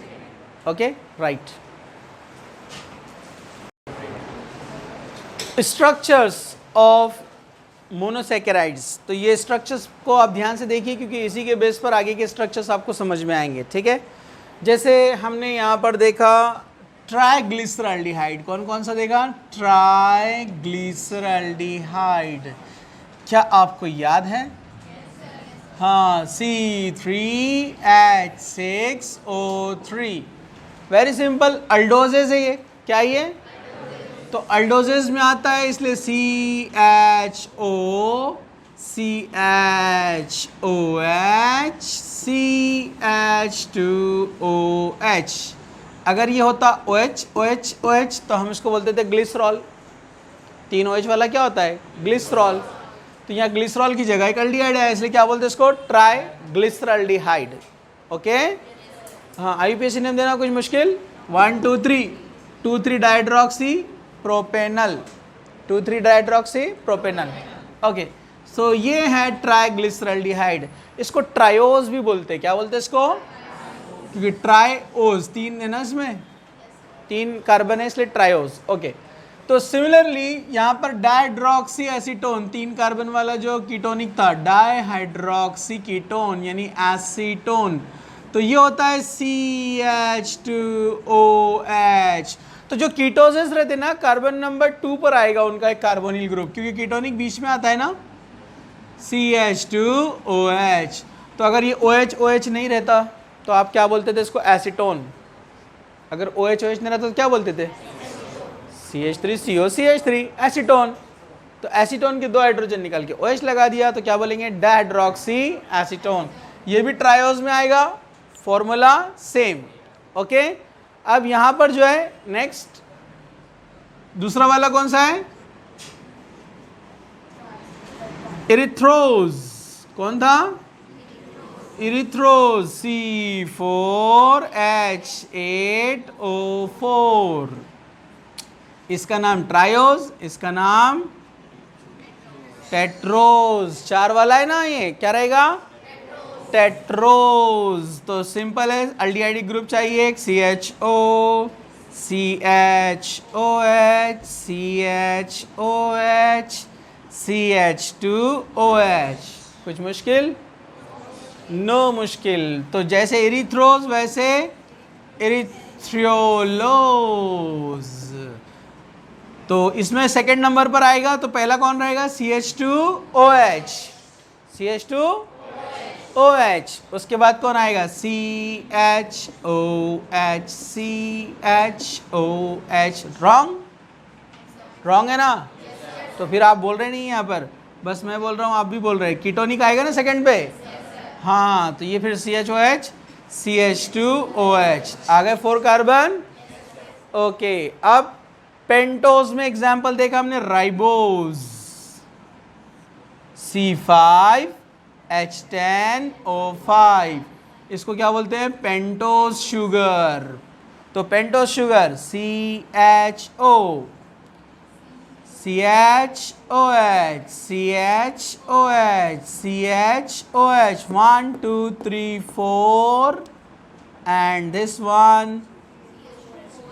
Okay, right. Structures of monosaccharides. तो ये स्ट्रक्चर्स को आप ध्यान से देखिए, क्योंकि इसी के बेस पर आगे के स्ट्रक्चर्स आपको समझ में आएंगे. ठीक है, जैसे हमने यहाँ पर देखा ट्राइग्लिसरल्डिहाइड. कौन कौन सा देखा? ट्राइग्लिसरल्डिहाइड. क्या आपको याद है? हाँ, C3H6O3. वेरी सिंपल, अल्डोजेज है ये. क्या ये? तो अल्डोजेज में आता है, इसलिए CHO CHOH CH2OH. अगर ये होता OH OH OH तो हम इसको बोलते थे ग्लिसरॉल। 3 OH वाला क्या होता है? ग्लिसरॉल। तो यहाँ ग्लिसरॉल की जगह एक एल्डिहाइड है, इसलिए क्या बोलते हैं इसको? Try glyceraldehyde. ओके, हाँ IUPAC नेम देना कुछ मुश्किल? 1 2 3 2 3 डाइड्रॉक्सी प्रोपेनल, 2 3 डाइड्रॉक्सी प्रोपेनल। ओके, सो ये है ट्राइग्लिसरल्डिहाइड। इसको ट्रायोज भी बोलते हैं। क्या बोलते हैं इसको? क्योंकि ट्राइओज 3 है ना, इसमें 3 कार्बन है इसलिए ट्रायोज। ओके, तो सिमिलरली यहाँ पर डाइड्रॉक्सी एसीटोन 3 कार्बन वाला जो कीटोनिक था, डाइहाइड्रॉक्सी कीटोन यानी एसीटोन, तो ये होता है CH2OH। तो जो कीटोसिस रहते ना, कार्बन नंबर 2 पर आएगा उनका एक कार्बोनिल ग्रुप, क्योंकि कीटोनिक बीच में आता है ना, CH2OH। तो अगर ये OH OH नहीं रहता तो आप क्या बोलते थे इसको? एसीटोन। अगर OH OH नहीं रहता तो क्या बोलते थे? CH3CO CH3 acetone. तो एसीटोन के 2 हाइड्रोजन निकाल के OH लगा दिया तो क्या बोलेंगे? डाइड्रॉक्सी एसीटोन। ये भी ट्रायोज में आएगा, फॉर्मूला सेम। ओके, अब यहां पर जो है नेक्स्ट दूसरा वाला कौन सा है? इरिथ्रोज। कौन था? इरिथ्रोज C4H8O4। इसका नाम ट्रायोज, इसका नाम टेट्रोज। 4 वाला है ना, ये क्या रहेगा? टेट्रोज। तो सिंपल है, एल्डिहाइड ग्रुप चाहिए एक, CHO CHOH CHOH CH2OH। कुछ मुश्किल? नो मुश्किल। तो जैसे इरिथ्रोज वैसे इरिथ्रियोलोज। तो इसमें सेकंड नंबर पर आएगा तो पहला कौन रहेगा? CH2OH CH2OH। उसके बाद कौन आएगा? CHOH CHOH। रॉन्ग है ना? तो फिर आप बोल रहे नहीं यहाँ पर, बस मैं बोल रहा हूँ, आप भी बोल रहे हैं। कीटोनिक आएगा ना सेकंड पे? हाँ, तो ये फिर CHOH CH2OH आ गए 4 कार्बन। ओके, अब पेंटोज में एग्जाम्पल देखा हमने, राइबोज C5H10O5। इसको क्या बोलते हैं? Pentose sugar. तो pentose sugar CHO CHOH CHOH CHOH 1 2 3 4 and this one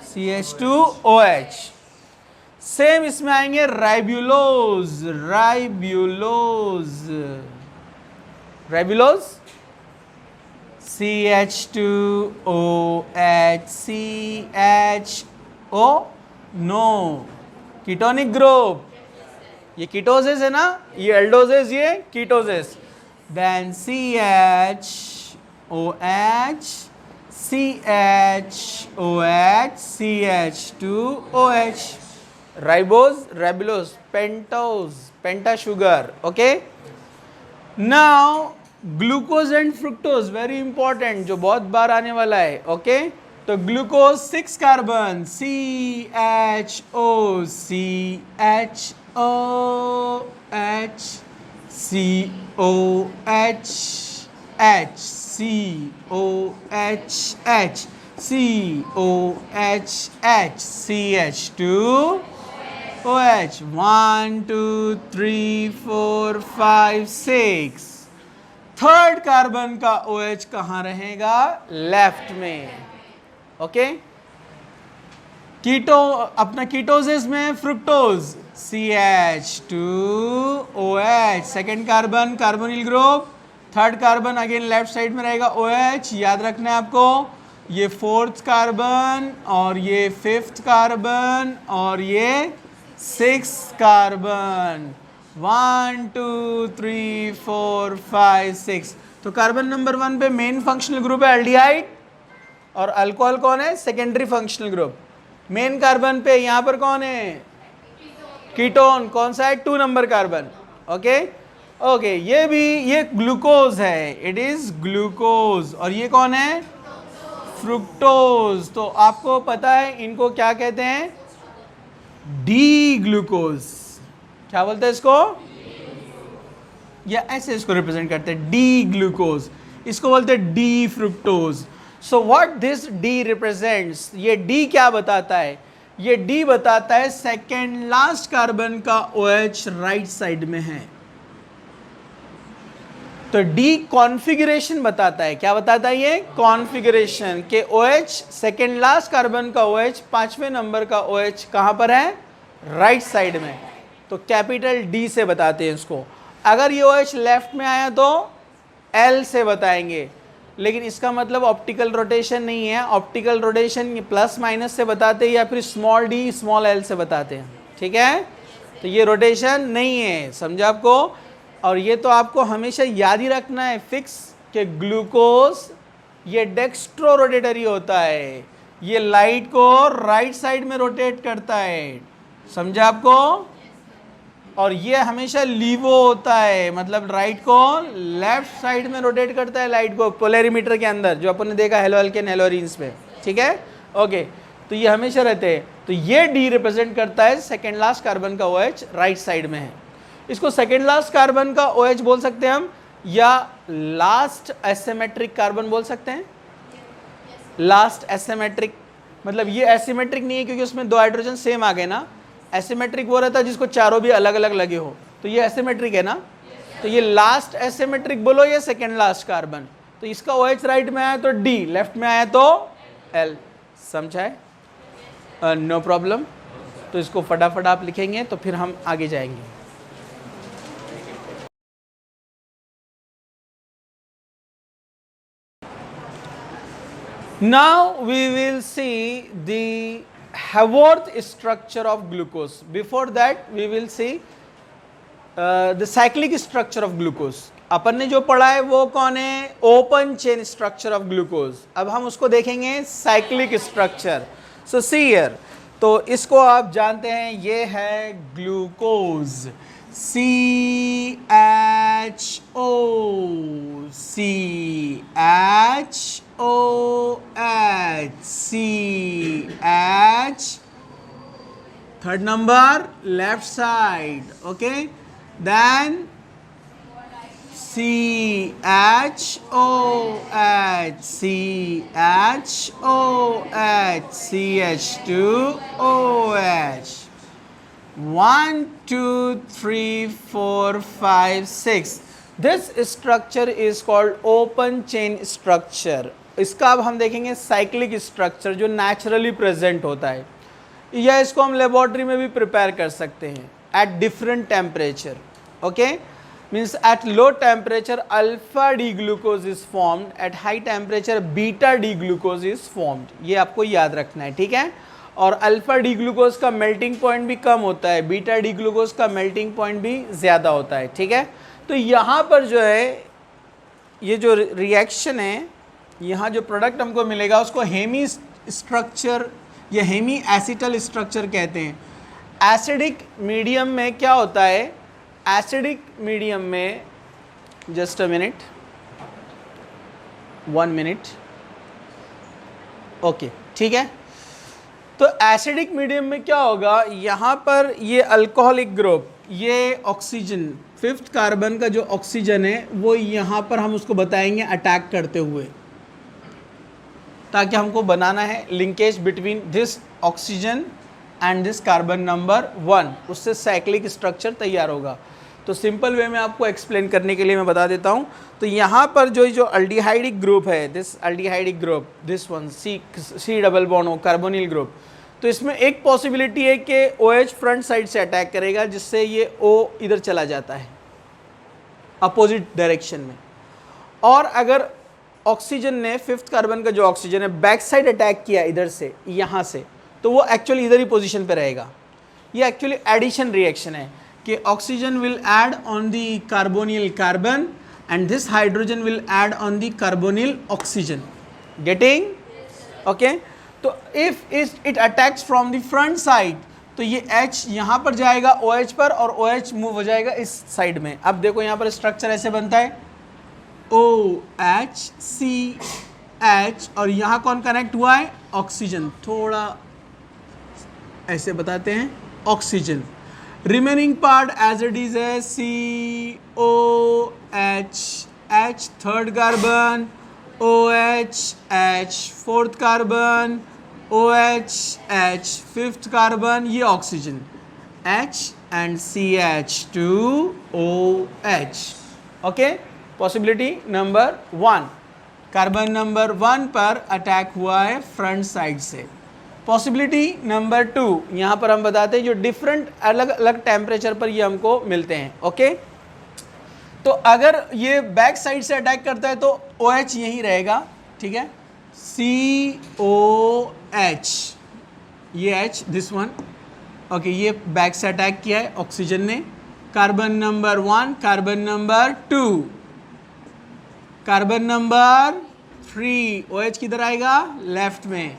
CH2OH। Same इसमें आएंगे ribulose CH2OH CHO no ketonic group. ये कीटोसिस है ना, ये एल्डोसिस, ये ketoses. Then CHOH CHOH CH2OH। Ribose ribulose pentose penta sugar. Okay, now glucose and fructose, very important, जो बहुत बार आने वाला है। ओके, तो glucose 6 carbon CHO CHOH COH H COH H COH H CH2OH 1 2 3 4 5 6। Third carbon का OH कहाँ रहेगा? लेफ्ट में। ओके, कीटो अपना कीटोसिस में fructose CH2OH second carbon carbonyl group. Third carbon again left side में रहेगा OH। याद रखना है आपको, ये 4th कार्बन और ये 5th कार्बन और ये 6th कार्बन। 1 2 3 4 5 6। तो कार्बन नंबर 1 पे मेन फंक्शनल ग्रुप है एल्डिहाइड, और अल्कोहल कौन है? Secondary functional group. Main carbon पे यहाँ पर कौन है? कीटोन। कौन सा है? 2 नंबर कार्बन। ओके ओके, ये ग्लूकोज है, इट इज ग्लूकोज। और ये कौन है? फ्रुक्टोज। तो आपको पता है इनको क्या कहते हैं? D glucose. क्या बोलते हैं इसको? या ऐसे इसको रिप्रेजेंट करते हैं, डी ग्लूकोज। इसको बोलते हैं D fructose. So what this D represents, ये डी क्या बताता है? ये डी बताता है सेकेंड लास्ट कार्बन का OH राइट साइड में है। तो डी कॉन्फ़िगरेशन बताता है। क्या बताता है ये? कॉन्फ़िगरेशन के OH सेकेंड लास्ट कार्बन का OH 5वें नंबर का OH कहां पर है? राइट साइड में। तो कैपिटल डी से बताते हैं इसको। अगर ये OH लेफ्ट में आया तो L से बताएंगे, लेकिन इसका मतलब ऑप्टिकल रोटेशन नहीं है। ऑप्टिकल रोटेशन प्लस माइनस से बताते हैं या फिर स्मॉल डी स्मॉल l से बताते हैं, ठीक है? तो ये रोटेशन नहीं है, समझा आपको? और ये तो आपको हमेशा याद ही रखना है फिक्स कि ग्लूकोज ये डेक्स्ट्रो रोटेटरी होता है, ये लाइट को राइट साइड में रोटेट करता है, समझा आपको? और ये हमेशा लीवो होता है, मतलब राइट को लेफ्ट साइड में रोटेट करता है लाइट को, पोलैरिमीटर के अंदर जो अपन ने देखा हेलोअल्केन हेलोरीन्स पे, ठीक है? ओके, तो ये हमेशा रहते हैं। तो ये डी रिप्रेजेंट करता है सेकेंड लास्ट कार्बन का OH राइट साइड में है। इसको सेकेंड लास्ट कार्बन का OH बोल सकते हैं हम, या लास्ट एसिमेट्रिक कार्बन बोल सकते हैं। लास्ट एसिमेट्रिक मतलब ये एसिमेट्रिक नहीं है क्योंकि उसमें 2 हाइड्रोजन सेम आ गए ना। एसिमेट्रिक वो रहता है जिसको चारों भी अलग अलग लगे हो, तो ये एसिमेट्रिक है ना। तो ये लास्ट एसिमेट्रिक बोलो, ये सेकेंड लास्ट कार्बन। तो इसका OH राइट में आया तो D, लेफ्ट में आया तो L। समझा है? No problem. तो इसको फटाफट आप लिखेंगे तो फिर हम आगे जाएंगे। Now we will see the Haworth structure of glucose. Before that we will see the cyclic structure of glucose. अपन ने जो पढ़ा है वो कौन है? Open chain structure of glucose. अब हम उसको देखेंगे cyclic structure. So see here, तो इसको आप जानते हैं, ये है glucose, CHO, CH, third number left side, okay, then CH2OH. 1, 2, 3, 4, 5, 6. This structure is called open chain structure. इसका अब हम देखेंगे साइक्लिक स्ट्रक्चर जो नेचुरली प्रेजेंट होता है, या इसको हम लेबोरेटरी में भी प्रिपेयर कर सकते हैं at different temperature. Okay, means at low temperature alpha D glucose is formed, at high temperature beta D glucose is formed. ये आपको याद रखना है, ठीक है? और अल्फा डी ग्लूकोज का मेल्टिंग पॉइंट भी कम होता है, बीटा डी ग्लूकोज का मेल्टिंग पॉइंट भी ज़्यादा होता है, ठीक है? तो यहाँ पर जो है ये जो रिएक्शन है, यहाँ जो प्रोडक्ट हमको मिलेगा उसको हेमी स्ट्रक्चर या हेमी एसिटल स्ट्रक्चर कहते हैं। एसिडिक मीडियम में क्या होता है? एसिडिक मीडियम में, just a minute, 1 minute, okay, ठीक है? तो एसिडिक मीडियम में क्या होगा? यहाँ पर ये अल्कोहलिक ग्रुप, ये ऑक्सीजन, 5th कार्बन का जो ऑक्सीजन है वो यहाँ पर हम उसको बताएंगे अटैक करते हुए, ताकि हमको बनाना है linkage between this oxygen and this carbon number 1, उससे साइक्लिक स्ट्रक्चर तैयार होगा। तो सिंपल वे में आपको एक्सप्लेन करने के लिए मैं बता देता हूँ। तो यहाँ पर जो अल्डिहाइडिक ग्रुप है, this aldehydic group, this one C double bond O carbonyl group, तो इसमें एक पॉसिबिलिटी है कि OH फ्रंट साइड से अटैक करेगा, जिससे ये O इधर चला जाता है अपोजिट डायरेक्शन में। और अगर ऑक्सीजन ने 5th कार्बन का जो ऑक्सीजन है बैक साइड अटैक किया इधर से, यहाँ से, तो वो एक्चुअली इधर ही पोजीशन पे रहेगा। ये एक्चुअली एडिशन रिएक्शन है कि oxygen will add on the carbonyl carbon and this hydrogen will add on the carbonyl oxygen. Getting? Okay, तो if it attacks from the front side, तो ये H यहाँ पर जाएगा OH पर और OH मूव हो जाएगा इस साइड में। अब देखो यहाँ पर स्ट्रक्चर ऐसे बनता है, OH, H और यहाँ कौन कनेक्ट हुआ है? ऑक्सीजन। थोड़ा ऐसे बताते हैं, oxygen. Remaining part as it is है COH, H third carbon, OH, H fourth carbon, OH, H fifth carbon, ये oxygen, H and CH2OH। Okay, possibility number 1, carbon number 1 पर अटैक हुआ है फ्रंट साइड से। पॉसिबिलिटी नंबर 2, यहाँ पर हम बताते हैं जो डिफरेंट अलग अलग टेम्परेचर पर ये हमको मिलते हैं। ओके, तो अगर ये बैक साइड से अटैक करता है तो OH यही रहेगा, ठीक है, COH, ये H दिस वन। ओके, ये बैक से अटैक किया है ऑक्सीजन ने। Carbon number 1, carbon number 2, carbon number 3, OH किधर आएगा? लेफ्ट में।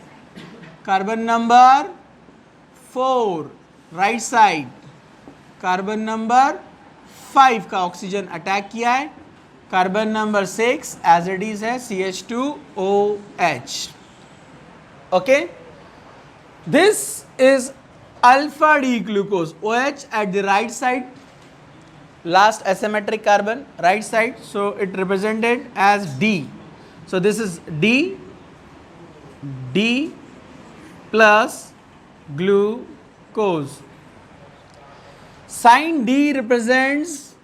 Carbon number 4 right side, carbon number 5 का ऑक्सीजन अटैक किया है। Carbon number 6 as it is है CH2OH। Okay, this is alpha D glucose, OH at the right side, last asymmetric carbon right side, so it represented as D. So this is D plus glucose. Sign D represents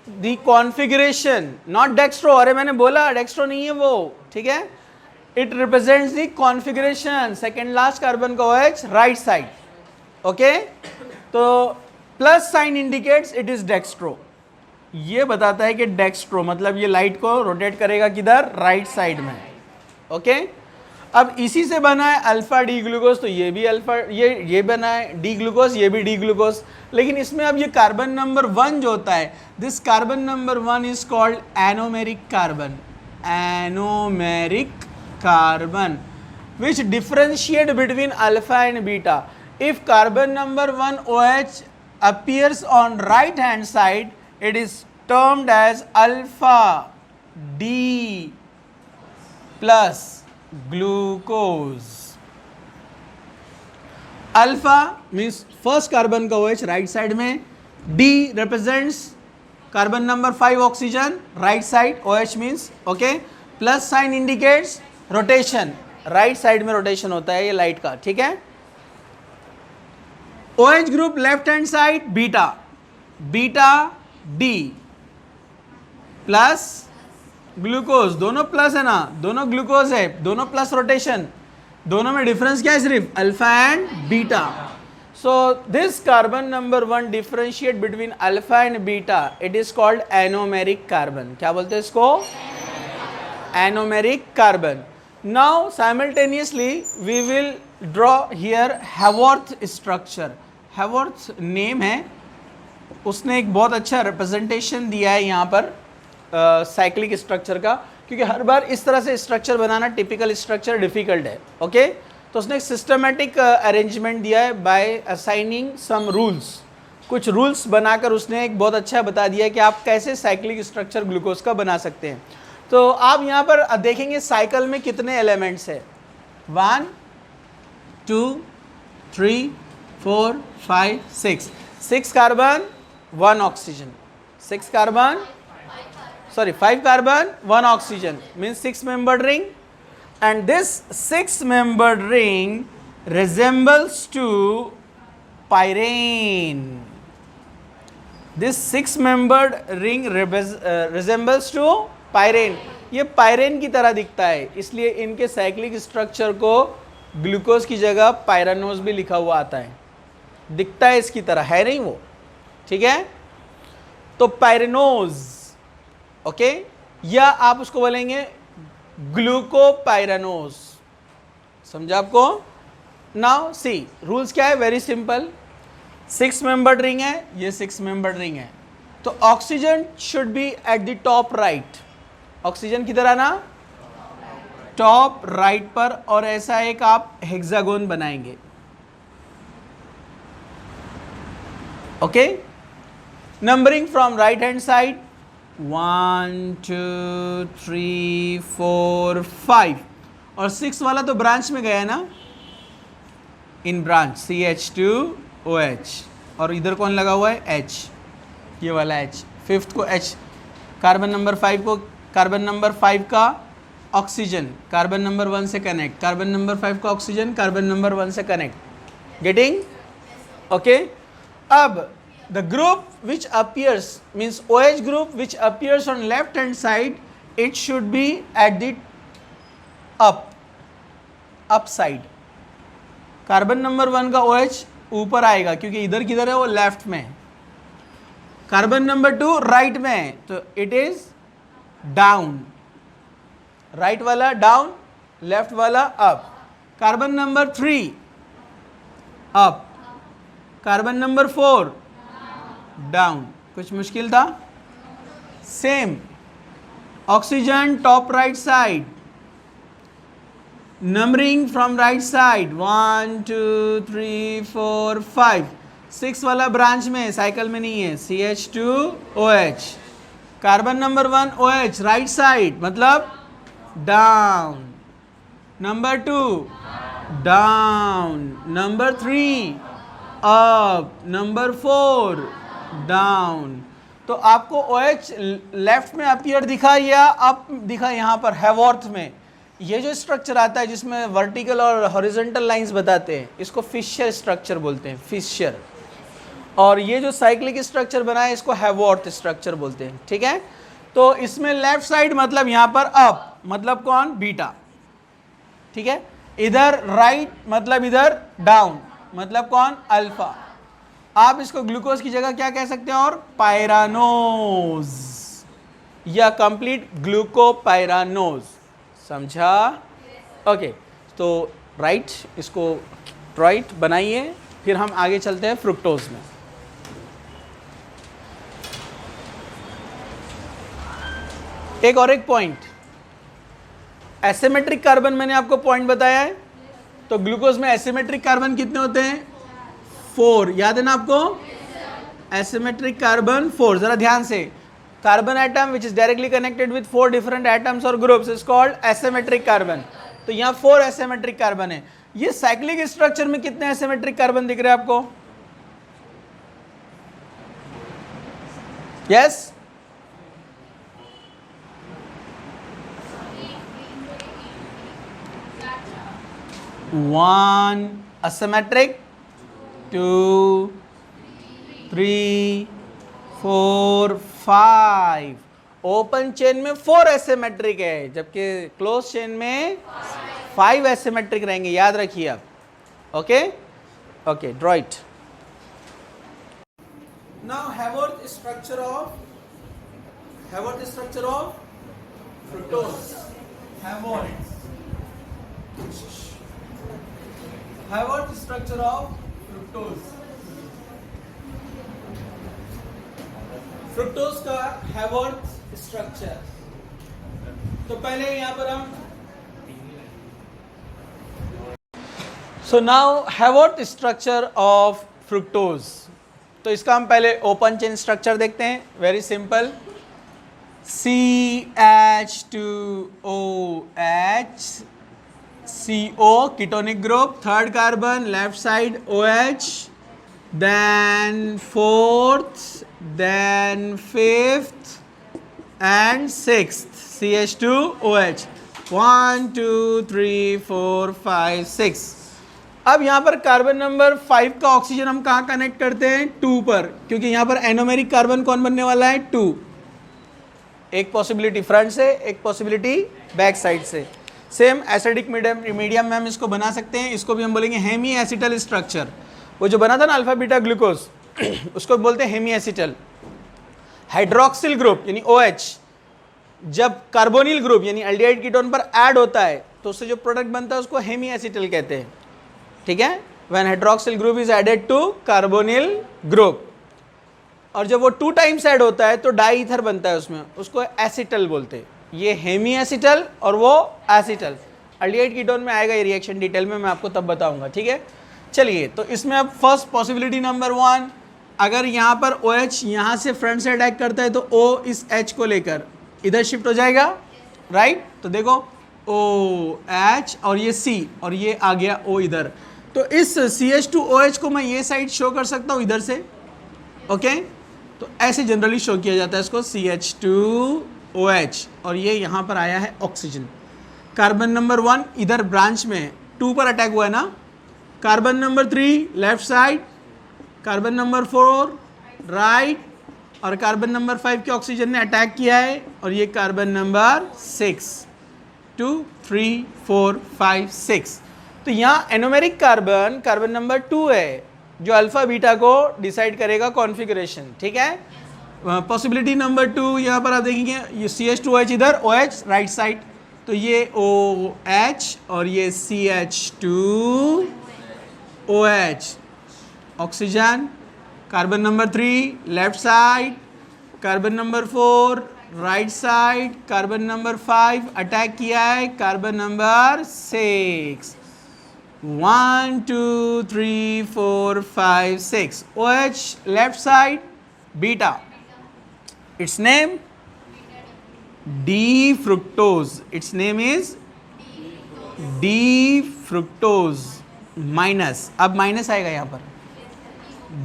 the configuration, not dextro. अरे मैंने बोला dextro नहीं है वो, ठीक है। It represents the configuration, second last carbon का OH right side. Okay, तो plus sign indicates it is dextro, ये बताता है कि डेक्स्ट्रो मतलब ये लाइट को रोटेट करेगा किधर? राइट साइड में। ओके, अब इसी से बना है अल्फा डी ग्लूकोज, तो ये भी अल्फा, ये बना है डी ग्लूकोज, ये भी डी ग्लूकोज। लेकिन इसमें अब ये कार्बन नंबर 1 जो होता है, this carbon number 1 is called anomeric carbon, anomeric carbon which differentiate between alpha and beta. If carbon number 1 OH appears on right hand side, it is termed as alpha D plus glucose. Alpha means first carbon का OH right side में, D represents carbon number 5 oxygen right side, OH means okay, plus sign indicates rotation, right side में rotation होता है ये light का, ठीक है। OH group left hand side beta, beta D plus glucose, दोनों plus है ना, दोनों ग्लूकोज है, दोनों प्लस रोटेशन, दोनों में डिफरेंस क्या है? सिर्फ alpha and beta. So this carbon number 1 differentiate between alpha and beta, it is called anomeric carbon. क्या बोलते हैं इसको? Anomeric carbon. Now simultaneously we will draw here Haworth structure. Haworth name है, उसने एक बहुत अच्छा रिप्रेजेंटेशन दिया है यहाँ पर साइक्लिक स्ट्रक्चर का, क्योंकि हर बार इस तरह से स्ट्रक्चर बनाना टिपिकल स्ट्रक्चर डिफिकल्ट है। ओके, तो उसने एक सिस्टमेटिक अरेंजमेंट दिया है बाय असाइनिंग सम रूल्स, कुछ रूल्स बनाकर उसने एक बहुत अच्छा बता दिया है कि आप कैसे साइक्लिक स्ट्रक्चर ग्लूकोज का बना सकते हैं। तो आप यहाँ पर देखेंगे साइकिल में कितने एलिमेंट्स है, 1 2 3 4 5 6, 6 carbon 1 oxygen, 6 carbon sorry 5 carbon 1 oxygen means 6 membered ring, and this 6 membered ring resembles to pyrene. This 6 membered ring resembles to pyrene, ये पायरेन की तरह दिखता है, इसलिए इनके साइक्लिक स्ट्रक्चर को ग्लूकोज की जगह पायरानोज भी लिखा हुआ आता है, दिखता है इसकी तरह, है नहीं वो, ठीक है। तो पायरेनोज, ओके, या आप उसको बोलेंगे ग्लूकोपायरानोज, समझा आपको। नाउ सी रूल्स क्या है, वेरी सिंपल, 6 मेंबर्ड रिंग है, ये 6 मेंबर्ड रिंग है, तो oxygen should be at the top right, oxygen किधर आना? टॉप राइट पर, और ऐसा एक आप हेक्सागोन बनाएंगे। Okay, numbering from right hand side 1 2 3 4 5, और 6 वाला तो ब्रांच में गया ना, इन ब्रांच CH2OH, और इधर कौन लगा हुआ है H, ये वाला H, फिफ्थ को H, कार्बन नंबर 5 को, कार्बन नंबर 5 का ऑक्सीजन कार्बन नंबर 1 से कनेक्ट, कार्बन नंबर 5 का ऑक्सीजन कार्बन नंबर 1 से कनेक्ट, गेटिंग ओके। अब the group which appears means OH group which appears on left hand side, it should be at the up side. Carbon number 1 का OH ऊपर आएगा क्योंकि इधर किधर है, वो लेफ्ट में। कार्बन नंबर 2 राइट में है, तो इट इज डाउन, राइट वाला डाउन, लेफ्ट वाला up. Carbon number 3 up, carbon number 4 down. कुछ मुश्किल था? Same oxygen top right side, numbering from right side 1 2 3 4 5, 6 वाला ब्रांच में, साइकिल में नहीं है, CH2OH। Carbon number 1 OH right side मतलब down, number 2 down, number 3 up, number 4 down. तो आपको OH लेफ्ट में अपीयर दिखा या अप दिखा? यहाँ पर हैवॉर्थ में ये जो स्ट्रक्चर आता है जिसमें वर्टिकल और हॉरिजॉन्टल लाइंस बताते हैं, इसको फिशर स्ट्रक्चर बोलते हैं, फिशर। और ये जो साइक्लिक स्ट्रक्चर बना है इसको हैवॉर्थ स्ट्रक्चर बोलते हैं, ठीक है। तो इसमें लेफ्ट साइड मतलब यहाँ पर अप मतलब कौन? बीटा, ठीक है। इधर राइट मतलब इधर डाउन मतलब कौन? अल्फा। आप इसको ग्लूकोज की जगह क्या कह सकते हैं? और पायरानोज या कंप्लीट ग्लूकोपायरानोज, समझा? ओके, तो राइट, इसको राइट बनाइए, फिर हम आगे चलते हैं फ्रुक्टोज में। एक और एक पॉइंट, एसिमेट्रिक कार्बन मैंने आपको पॉइंट बताया है। तो ग्लूकोज में एसिमेट्रिक कार्बन कितने होते हैं? 4, याद है ना आपको? Asymmetric carbon 4। जरा ध्यान से, carbon atom which is directly connected with 4 different atoms और groups is called asymmetric carbon. तो यहाँ 4 एसिमेट्रिक कार्बन है। ये साइक्लिक स्ट्रक्चर में कितने एसिमेट्रिक कार्बन दिख रहे हैं आपको? Yes, one asymmetric, 2 3 4 5। Open chain में 4 एसिमेट्रिक है, जबकि क्लोज चेन में 5 एसिमेट्रिक रहेंगे, याद रखिए आप। Okay okay, draw it now. Haworth structure of fructose. Haworth structure of fructose. Fructose का हैवॉर्थ स्ट्रक्चर, तो पहले यहां पर हम now Haworth structure of fructose. तो इसका हम पहले ओपन चेन स्ट्रक्चर देखते हैं, very simple. CH2OH, CO ketonic group, third carbon left side OH, then fourth, then fifth and sixth CH2OH। 1 2 3 4 5 6। अब यहाँ पर कार्बन नंबर 5 का ऑक्सीजन हम कहाँ कनेक्ट करते हैं? 2 पर, क्योंकि यहाँ पर एनोमेरिक कार्बन कौन बनने वाला है? 2। एक पॉसिबिलिटी फ्रंट से, एक पॉसिबिलिटी बैक साइड से। सेम एसिडिक मीडियम में हम इसको बना सकते हैं, इसको भी हम बोलेंगे हेमी एसिटल स्ट्रक्चर। वो जो बना था ना अल्फा बीटा ग्लूकोज, उसको बोलते हैं हेमी एसिटल। हाइड्रोक्सिल ग्रुप यानी OH जब कार्बोनिल ग्रुप यानी एल्डिहाइड कीटोन पर ऐड होता है तो उससे जो प्रोडक्ट बनता है उसको हेमी एसिटल कहते हैं, ठीक है। When hydroxyl group is added to carbonyl group, और जब वो 2 टाइम्स ऐड होता है तो डाई ईथर बनता है उसमें, उसको एसिटल बोलते हैं। ये हेमी एसिटल और वो एसिटल। एल्डिहाइड कीटोन में आएगा ये रिएक्शन डिटेल में, मैं आपको तब बताऊंगा, ठीक है। चलिए, तो इसमें अब फर्स्ट पॉसिबिलिटी नंबर 1, अगर यहाँ पर OH यहाँ से फ्रंट से अटैक करता है तो O इस H को लेकर इधर शिफ्ट हो जाएगा, राइट। तो देखो OH और ये C और ये आ गया O इधर। तो इस CH2OH को मैं ये साइड शो कर सकता हूँ इधर से, ओके। तो ऐसे जनरली शो किया जाता है इसको, CH2OH, और ये यहाँ पर आया है ऑक्सीजन। कार्बन नंबर 1 इधर ब्रांच में 2 पर अटैक हुआ है ना, carbon number 3 left side, carbon number 4 right, और कार्बन नंबर 5 के ऑक्सीजन ने अटैक किया है, और ये कार्बन नंबर 6, 2 3 4 5 6। तो यहाँ एनोमेरिक कार्बन कार्बन नंबर 2 है जो अल्फा बीटा को डिसाइड करेगा कॉन्फ़िगरेशन, ठीक है। पॉसिबिलिटी नंबर 2 यहाँ पर आप देखेंगे, ये CH2OH इधर, OH राइट साइड, तो ये OH और ये CH2OH oxygen, carbon number 3 left side, carbon number 4 right side, carbon number 5 attack किया है carbon number 6, 1 2 3 4 5 6, OH left side beta, its name D-fructose, its name is D-fructose minus, अब minus आएगा यहाँ पर,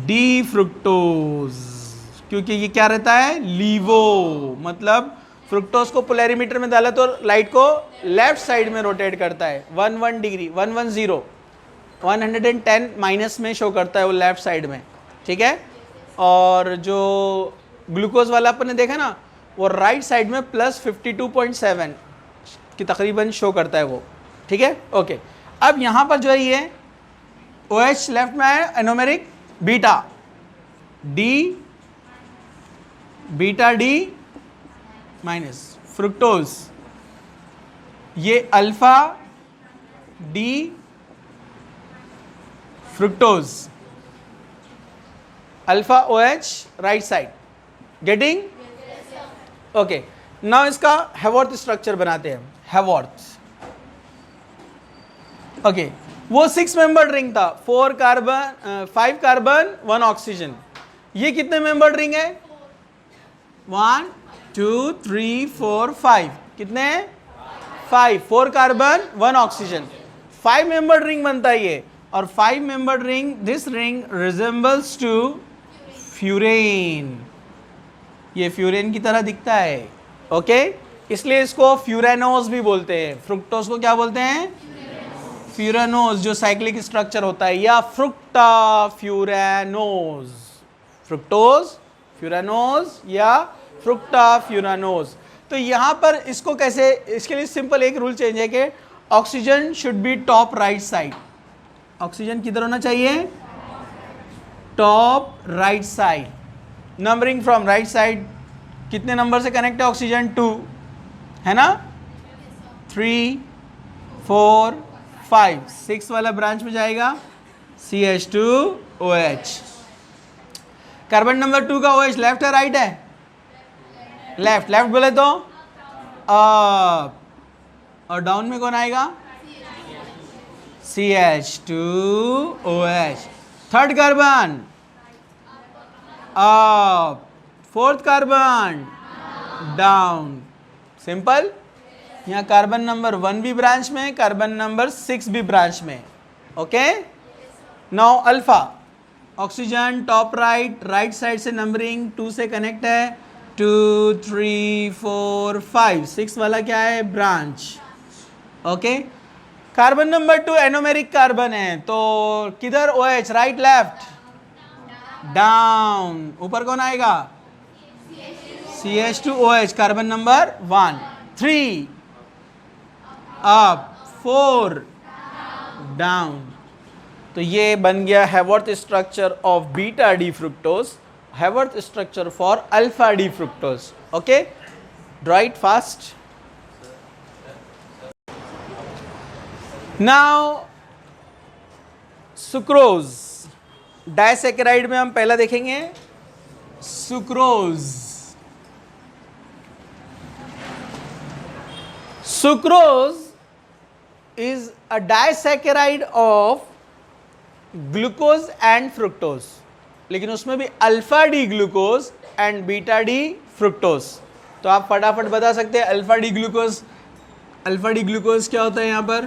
D-fructose, क्योंकि ये क्या रहता है, लीवो, मतलब फ्रुक्टोज को पोलैरिमीटर में डाला तो लाइट को लेफ्ट साइड में रोटेट करता है, 1 डिग्री 110 110 माइनस में शो करता है वो लेफ्ट साइड में, ठीक है। और जो ग्लूकोज वाला अपन ने देखा ना, वो राइट साइड में प्लस 52.7 की तकरीबन शो करता है वो, ठीक है, ओके। अब यहाँ पर जो है ये OH लेफ्ट में है, anomeric beta D, beta D minus fructose, ये alpha D fructose, alpha OH right side, getting, okay. Now इसका हैवर्थ स्ट्रक्चर बनाते हैं, हैवर्थ, ओके। वो 6 मेंबर्ड रिंग था, 4 कार्बन 5 कार्बन 1 ऑक्सीजन, ये कितने मेंबर्ड रिंग है, 1 2 3 4 5, कितने 5, 4 कार्बन 1 ऑक्सीजन, 5 मेंबर्ड रिंग बनता है ये, और 5 membered ring, this ring resembles to furan, ये फ्यूरेन की तरह दिखता है, ओके। इसलिए इसको फ्यूरेनोज भी बोलते हैं, फ्रुक्टोज को क्या बोलते हैं, फ्यूरेनोज, जो साइक्लिक स्ट्रक्चर होता है, या फ्रुक्टा फ्यूरेनोज, फ्रुक्टोज फ्यूरेनोज या फ्रुक्टा फ्यूरेनोज। तो यहाँ पर इसको कैसे, इसके लिए सिंपल एक रूल चेंज है कि oxygen should be top right side, oxygen किधर होना चाहिए, top right side, numbering from right side, कितने नंबर से कनेक्ट है ऑक्सीजन, 2 है ना, 3 4 5 6 वाला ब्रांच में जाएगा CH2OH। कार्बन नंबर 2 का OH लेफ्ट है राइट है, लेफ्ट, लेफ्ट बोले तो अप, और डाउन में कौन आएगा, CH2OH। Third carbon up, fourth carbon down, simple. यहाँ कार्बन नंबर 1 भी ब्रांच में, कार्बन नंबर 6 भी ब्रांच में, okay. Now alpha, oxygen top right, right side से नंबरिंग 2 से कनेक्ट है, 2 3 4 5 6 वाला क्या है, branch, okay. Carbon number 2 anomeric carbon है, तो किधर OH, राइट लेफ्ट, डाउन, ऊपर कौन आएगा, CH2OH, carbon number 1, 3 up, 4 down. तो ये बन गया Haworth structure of beta D fructose, Haworth structure for alpha D fructose, okay. Draw it fast. Now sucrose, disaccharide में हम पहला देखेंगे sucrose. Sucrose is a disaccharide of glucose and fructose, लेकिन उसमें भी alpha D glucose and beta D fructose. तो आप फटाफट बता सकते हैं alpha D glucose alpha D glucose क्या होता है यहाँ पर?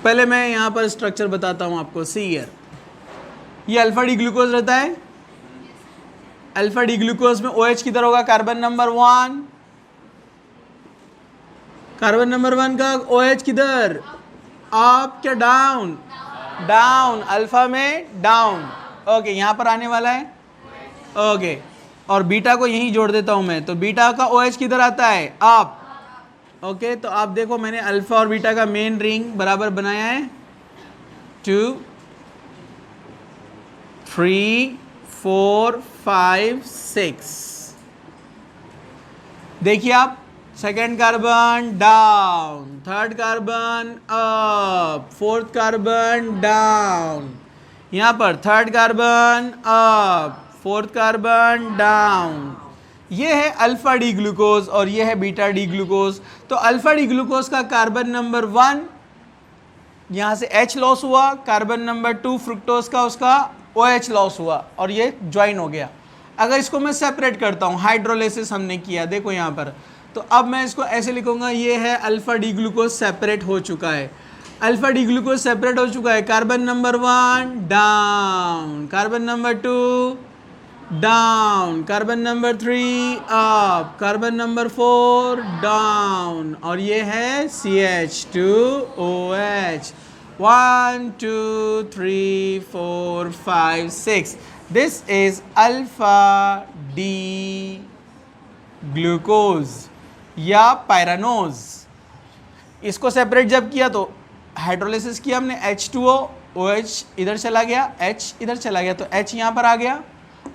पहले मैं यहाँ पर स्ट्रक्चर बताता हूँ आपको। सी हियर, ये अल्फा डी ग्लूकोज रहता है। अल्फा डी ग्लूकोज में OH किधर होगा? Carbon number 1। कार्बन नंबर 1 का OH किधर? अप क्या डाउन? डाउन। अल्फा में डाउन। ओके, यहाँ पर आने वाला है। ओके, और बीटा को यहीं जोड़ देता हूं मैं, तो बीटा का OH किधर आता है? अप। ओके, तो आप देखो मैंने अल्फा और बीटा का मेन रिंग बराबर बनाया है। 2 3 4 5 6। देखिए आप, second carbon down, third carbon up, fourth carbon down, यहाँ पर third carbon up, fourth carbon down. ये है अल्फा डी ग्लूकोज और ये है बीटा डी ग्लूकोज। तो अल्फा डी ग्लूकोज का कार्बन नंबर 1 यहाँ से H लॉस हुआ, कार्बन नंबर 2 फ्रुक्टोज का उसका OH लॉस हुआ और ये ज्वाइन हो गया। अगर इसको मैं सेपरेट करता हूँ, हाइड्रोलिसिस हमने किया, देखो यहाँ पर, तो अब मैं इसको ऐसे लिखूंगा, ये है अल्फा डी ग्लूकोज सेपरेट हो चुका है। अल्फा डी ग्लूकोज सेपरेट हो चुका है। Carbon number 1 down, carbon number 2 down, carbon number 3 up, carbon number 4 down, और ये है CH2OH। 1 2 3 4 5 6। This is alpha D glucose या पायरानोज। इसको सेपरेट जब किया तो हाइड्रोलिसिस किया हमने, H2O, OH इधर चला गया, H इधर चला गया, तो H यहाँ पर आ गया।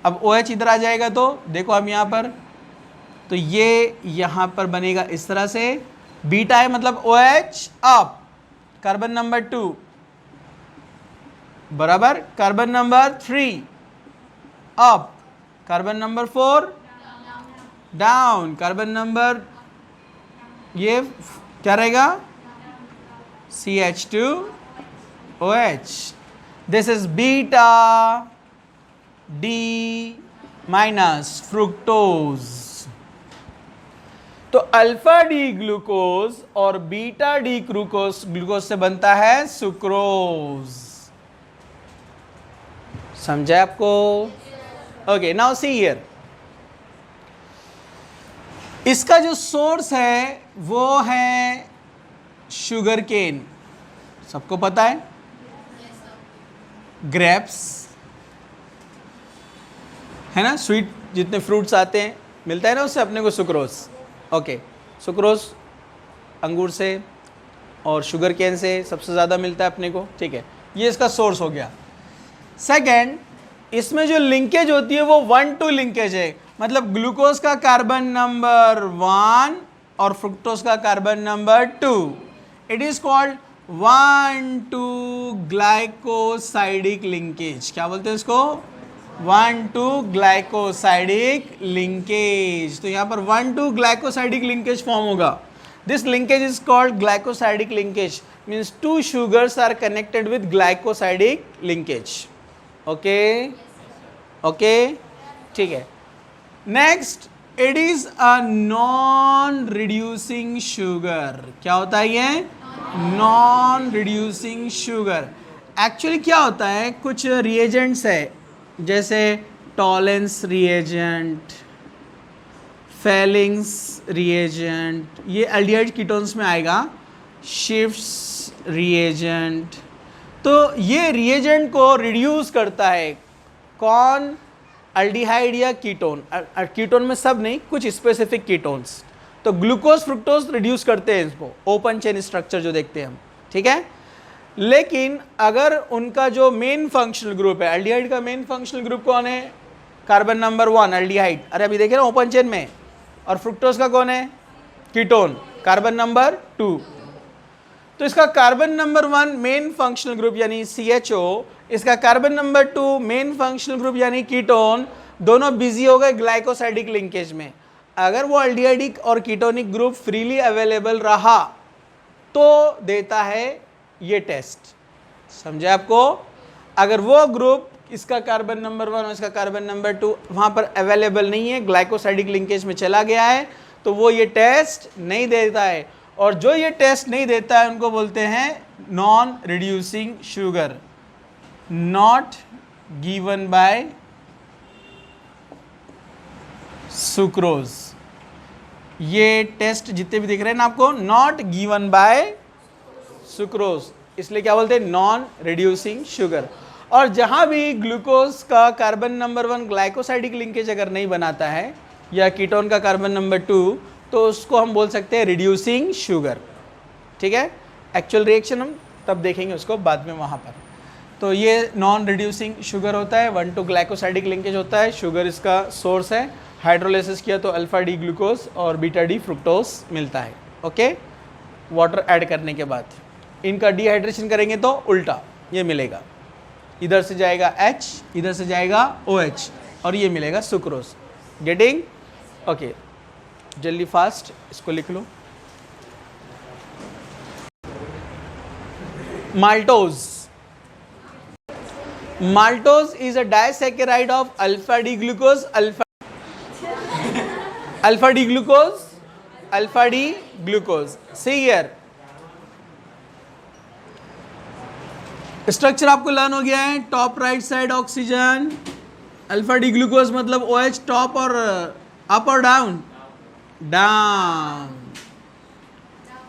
अब OH इधर आ जाएगा, तो देखो हम यहाँ पर, तो ये यहाँ पर बनेगा इस तरह से। बीटा है मतलब OH अप, कार्बन नंबर 2 बराबर carbon number 3 up, carbon number 4 down, carbon number ये क्या रहेगा? CH2OH। This is beta D minus fructose. तो अल्फा डी ग्लूकोज और बीटा डी ग्लूकोज से बनता है सुक्रोज। समझा आपको? ओके, नाउ सी हियर, इसका जो सोर्स है वो है शुगर केन। सबको पता है, ग्रेप्स है ना, स्वीट जितने फ्रूट्स आते हैं मिलता है ना उससे अपने को सुक्रोज। ओके, सुक्रोज अंगूर से और शुगर केन से सबसे ज़्यादा मिलता है अपने को, ठीक है, ये इसका सोर्स हो गया। सेकेंड, इसमें जो लिंकेज होती है वो 1-2 लिंकेज है, मतलब ग्लूकोज का कार्बन नंबर 1 और फ्रुक्टोज का carbon number 2। It is called 1-2 glycosidic linkage. क्या बोलते हैं इसको? 1-2 ग्लाइकोसाइडिक लिंकेज। तो यहाँ पर 1-2 ग्लाइकोसाइडिक लिंकेज फॉर्म होगा। This linkage is called glycosidic linkage, means 2 sugars are connected with glycosidic linkage. Okay okay, ठीक है। Next, it is a non reducing sugar. क्या होता है ये? Non reducing sugar. एक्चुअली क्या होता है, कुछ रिएजेंट्स है जैसे टॉलेंस रिएजेंट, फेलिंग्स रिएजेंट, ये एल्डिहाइड कीटोन्स में आएगा, शिफ्ट्स रिएजेंट। तो ये रिएजेंट को रिड्यूस करता है कौन? एल्डिहाइड या कीटोन। कीटोन में सब नहीं, कुछ स्पेसिफिक कीटोन्स। तो ग्लूकोज फ्रुक्टोज रिड्यूस करते हैं इसको, ओपन चेन स्ट्रक्चर जो देखते हैं हम, ठीक है। लेकिन अगर उनका जो मेन फंक्शनल ग्रुप है, एल्डिहाइड का मेन फंक्शनल ग्रुप कौन है? कार्बन नंबर 1 एल्डिहाइड, अरे अभी देखे ना ओपन चेन में। और फ्रुक्टोज का कौन है? Ketone, carbon number 2। तो इसका carbon number 1 main functional group यानी CHO, इसका carbon number 2 main functional group यानी कीटोन, दोनों बिजी हो गए ग्लाइकोसाइडिक लिंकेज में। अगर वो एल्डिहाइडिक और कीटोनिक ग्रुप फ्रीली अवेलेबल रहा तो देता है ये टेस्ट। समझे आपको? अगर वो ग्रुप, इसका कार्बन नंबर 1 और इसका कार्बन नंबर 2 वहाँ पर अवेलेबल नहीं है, ग्लाइकोसाइडिक लिंकेज में चला गया है, तो वो ये टेस्ट नहीं देता है, और जो ये टेस्ट नहीं देता है उनको बोलते हैं non reducing sugar, not given by sucrose. ये टेस्ट जितने भी दिख रहे हैं ना आपको, नॉट गिवन बाय सुक्रोज, इसलिए क्या बोलते हैं, नॉन रिड्यूसिंग शुगर। और जहां भी ग्लूकोज का कार्बन नंबर 1 ग्लाइकोसाइडिक लिंकेज अगर नहीं बनाता है, या कीटोन का कार्बन नंबर 2, तो उसको हम बोल सकते हैं रिड्यूसिंग शुगर। ठीक है, एक्चुअल रिएक्शन हम तब देखेंगे उसको बाद में वहाँ पर। तो ये नॉन रिड्यूसिंग शुगर होता है, 1 to ग्लाइकोसाइडिक लिंकेज होता है, शुगर इसका सोर्स है। हाइड्रोलाइसिस किया तो अल्फा डी ग्लूकोज और बीटा डी फ्रुक्टोज मिलता है। ओके, वाटर ऐड करने के बाद इनका डिहाइड्रेशन करेंगे तो उल्टा ये मिलेगा, इधर से जाएगा H, इधर से जाएगा OH, और ये मिलेगा सुक्रोज। गेटिंग? ओके, जल्दी फास्ट इसको लिख लो। Maltose, maltose is a disaccharide of alpha D glucose, alpha D glucose, alpha D glucose. See here, structure आपको लर्न हो गया है। Top right side oxygen, alpha D glucose मतलब OH, टॉप और अप और down, down.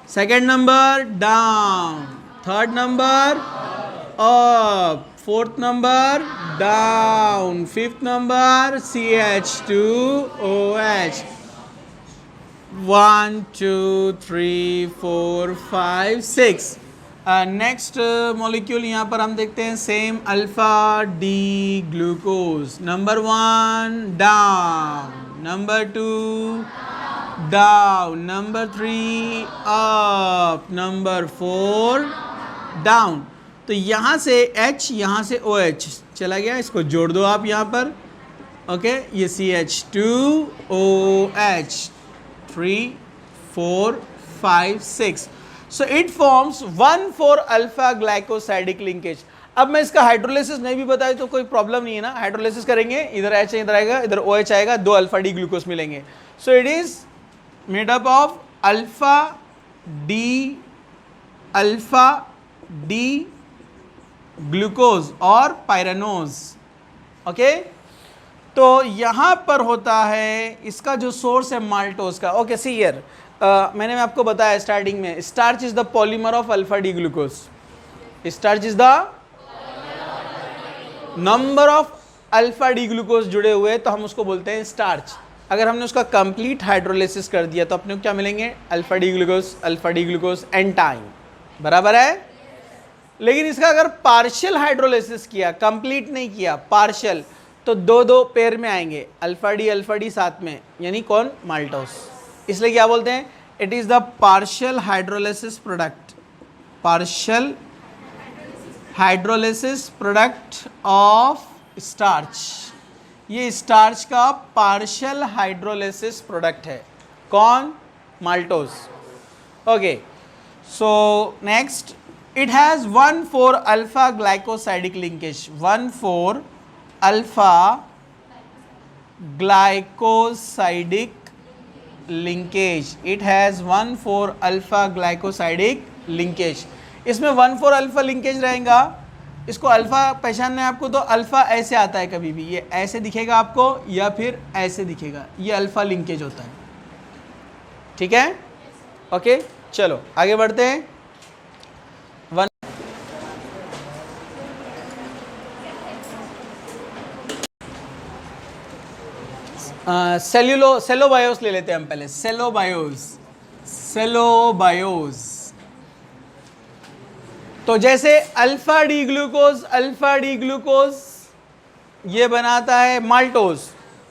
Second number down, third number up, fourth number down, fifth number CH2OH। 1 2 3 4 5 6। Next molecule यहाँ पर हम देखते हैं, same alpha D glucose. Number 1 down, number 2 down, number 3 up, number 4 down. तो यहाँ से H, यहाँ से OH चला गया, इसको जोड़ दो आप यहाँ पर। ओके, ये CH2OH 3 4 5 6। So it forms 1,4 alpha glycosidic linkage. अब मैं इसका हाइड्रोलाइसिस नहीं भी बताया तो कोई प्रॉब्लम नहीं है ना, हाइड्रोलाइसिस करेंगे, इधर H इधर आएगा, इधर OH आएगा, 2 अल्फा डी ग्लूकोज मिलेंगे। So it is made up of alpha D glucose और पायरानोज। ओके, तो यहाँ पर होता है इसका जो सोर्स है माल्टोज का। ओके, सी हियर, मैंने आपको बताया स्टार्टिंग में, starch is the polymer of alpha D glucose. Starch is the number of alpha D glucose जुड़े हुए, तो हम उसको बोलते हैं स्टार्च। अगर हमने उसका कंप्लीट हाइड्रोलाइसिस कर दिया तो अपने को क्या मिलेंगे, alpha D glucose n time, बराबर है। लेकिन इसका अगर पार्शियल हाइड्रोलाइसिस किया, कंप्लीट नहीं किया, पार्शियल, तो 2 पेयर में आएंगे, अल्फा डी साथ में, यानी कौन, माल्टोज। इसलिए क्या बोलते हैं, it is the partial hydrolysis product, partial hydrolysis product of starch. ये स्टार्च का पार्शियल हाइड्रोलाइसिस प्रोडक्ट है, कौन, maltose. Okay, so next, it has 1,4 alpha glycosidic linkage, 1,4 alpha glycosidic linkage. It has 1,4 alpha glycosidic linkage. इसमें 1,4 alpha linkage रहेगा। इसको alpha पहचानना है आपको, तो अल्फा ऐसे आता है, कभी भी ये ऐसे दिखेगा आपको या फिर ऐसे दिखेगा, ये अल्फा लिंकेज होता है। ठीक है, ओके, चलो आगे बढ़ते हैं। सेलोबायोस ले लेते हैं हम पहले, सेलोबायोस। तो जैसे अल्फा डी ग्लूकोज ये बनाता है माल्टोज,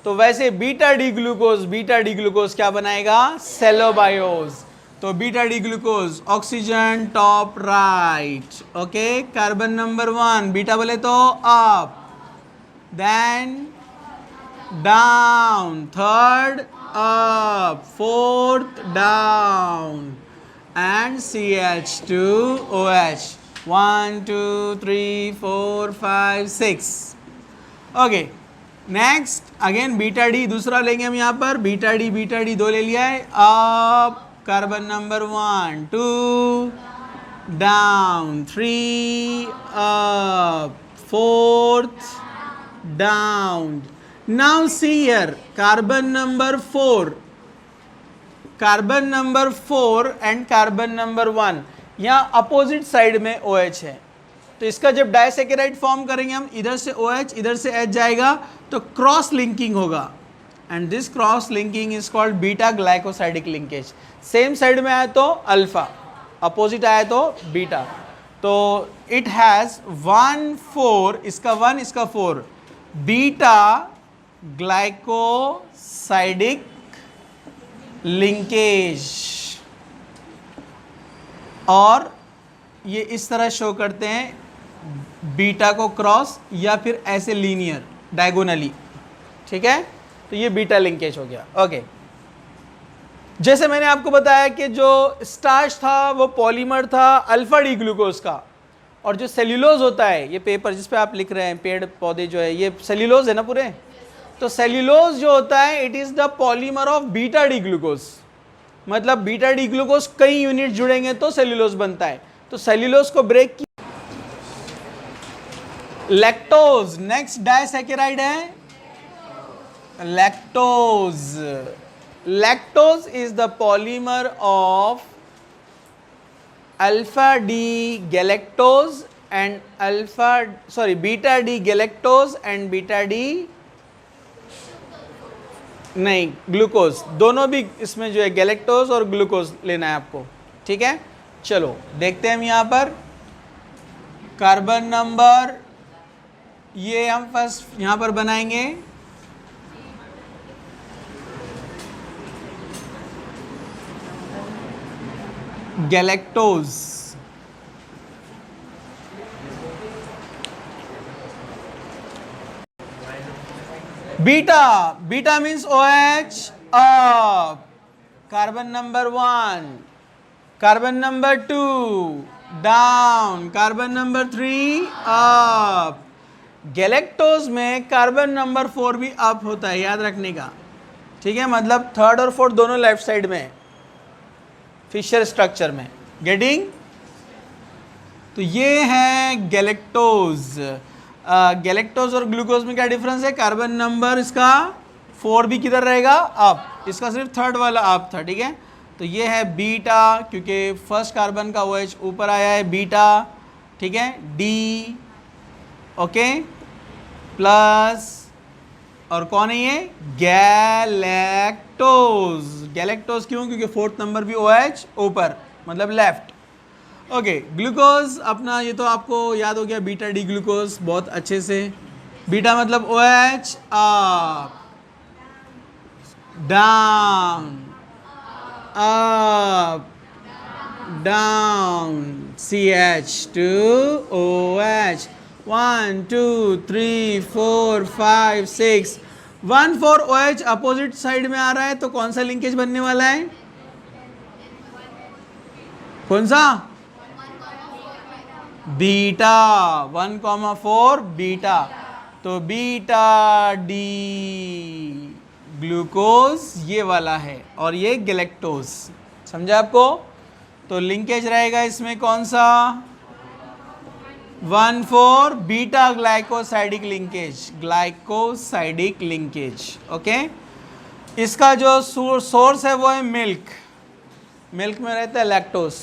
तो वैसे बीटा डी ग्लूकोज क्या बनाएगा, सेलोबायोस। तो beta D glucose, oxygen top right, okay, carbon number 1, beta बोले तो up, then down, third up, fourth down, and CH2OH 1 2 3 4 5 6. Okay, next again beta D दूसरा लेंगे हम यहाँ पर, बीटा डी दो ले लिया है. Up carbon number 1 2 down 3 up 4th down. Now see here carbon number 4 and carbon number 1 यहाँ अपोजिट साइड में OH है. तो इसका जब डाइसैकेराइड फॉर्म करेंगे हम, इधर से OH इधर से H जाएगा तो क्रॉस लिंकिंग होगा, and this cross linking is called beta glycosidic linkage. Same side में आया तो अल्फा, अपोजिट आया तो बीटा. तो इट हैज 1 4, इसका 1 इसका 4, बीटा ग्लाइकोसाइडिक लिंकेज. और ये इस तरह शो करते हैं बीटा को क्रॉस या फिर ऐसे लीनियर डायगोनली. ठीक है, तो ये बीटा लिंकेज हो गया. ओके, जैसे मैंने आपको बताया कि जो स्टार्च था वो पॉलीमर था अल्फा डी ग्लूकोज का, और जो सेल्यूलोज होता है, ये पेपर जिस पे आप लिख रहे हैं, पेड़ पौधे जो है, ये सेल्यूलोज है ना पूरे. तो सेल्यूलोज जो होता है it is the polymer of beta D glucose. मतलब बीटा डी ग्लूकोज कई यूनिट जुड़ेंगे तो सेल्यूलोज बनता है. तो सेल्यूलोज को ब्रेक किया. लैक्टोज नेक्स्ट डाइसैकेराइड है lactose. Lactose is the polymer of alpha D galactose and beta D galactose and beta D नहीं ग्लूकोज, दोनों भी इसमें जो है गैलेक्टोज और ग्लूकोज लेना है आपको. ठीक है, चलो देखते हैं हम यहाँ पर कार्बन नंबर, ये हम फर्स्ट यहाँ पर बनाएंगे galactose. Beta means OH up, carbon number 1, carbon number 2 down, carbon number 3 up. Galactose में कार्बन नंबर 4 भी अप होता है, याद रखने का. ठीक है, मतलब थर्ड और फोर्थ दोनों लेफ्ट साइड में फिशर स्ट्रक्चर में. गेटिंग? तो ये है गैलेक्टोज. गैलेक्टोज और ग्लूकोज में क्या डिफरेंस है? कार्बन नंबर इसका 4 भी किधर रहेगा? अप. इसका सिर्फ थर्ड वाला अप था. ठीक है, तो ये है बीटा, क्योंकि फर्स्ट कार्बन का OH ऊपर आया है, बीटा. ठीक है, डी ओके प्लस, और कौन है ये? गैलेक्टोज. गैलेक्टोज क्यों? क्योंकि फोर्थ नंबर भी OH ऊपर, मतलब लेफ्ट. ओके, ग्लूकोज अपना ये तो आपको याद हो गया, बीटा डी ग्लूकोज बहुत अच्छे से. बीटा मतलब OH up, down, up, down, CH2OH. 1 2 3 4 5 6 1 4 OH opposite side में आ रहा है, तो कौन सा लिंकेज बनने वाला है? कौन सा? बीटा. 1,4 बीटा. तो बीटा डी ग्लूकोज ये वाला है, और ये गैलेक्टोज. समझा आपको? तो लिंकेज रहेगा इसमें कौन सा? 1 4 बीटा ग्लाइकोसाइडिक लिंकेज. ओके, इसका जो सोर्स है वो है मिल्क. मिल्क में रहता है लैक्टोज.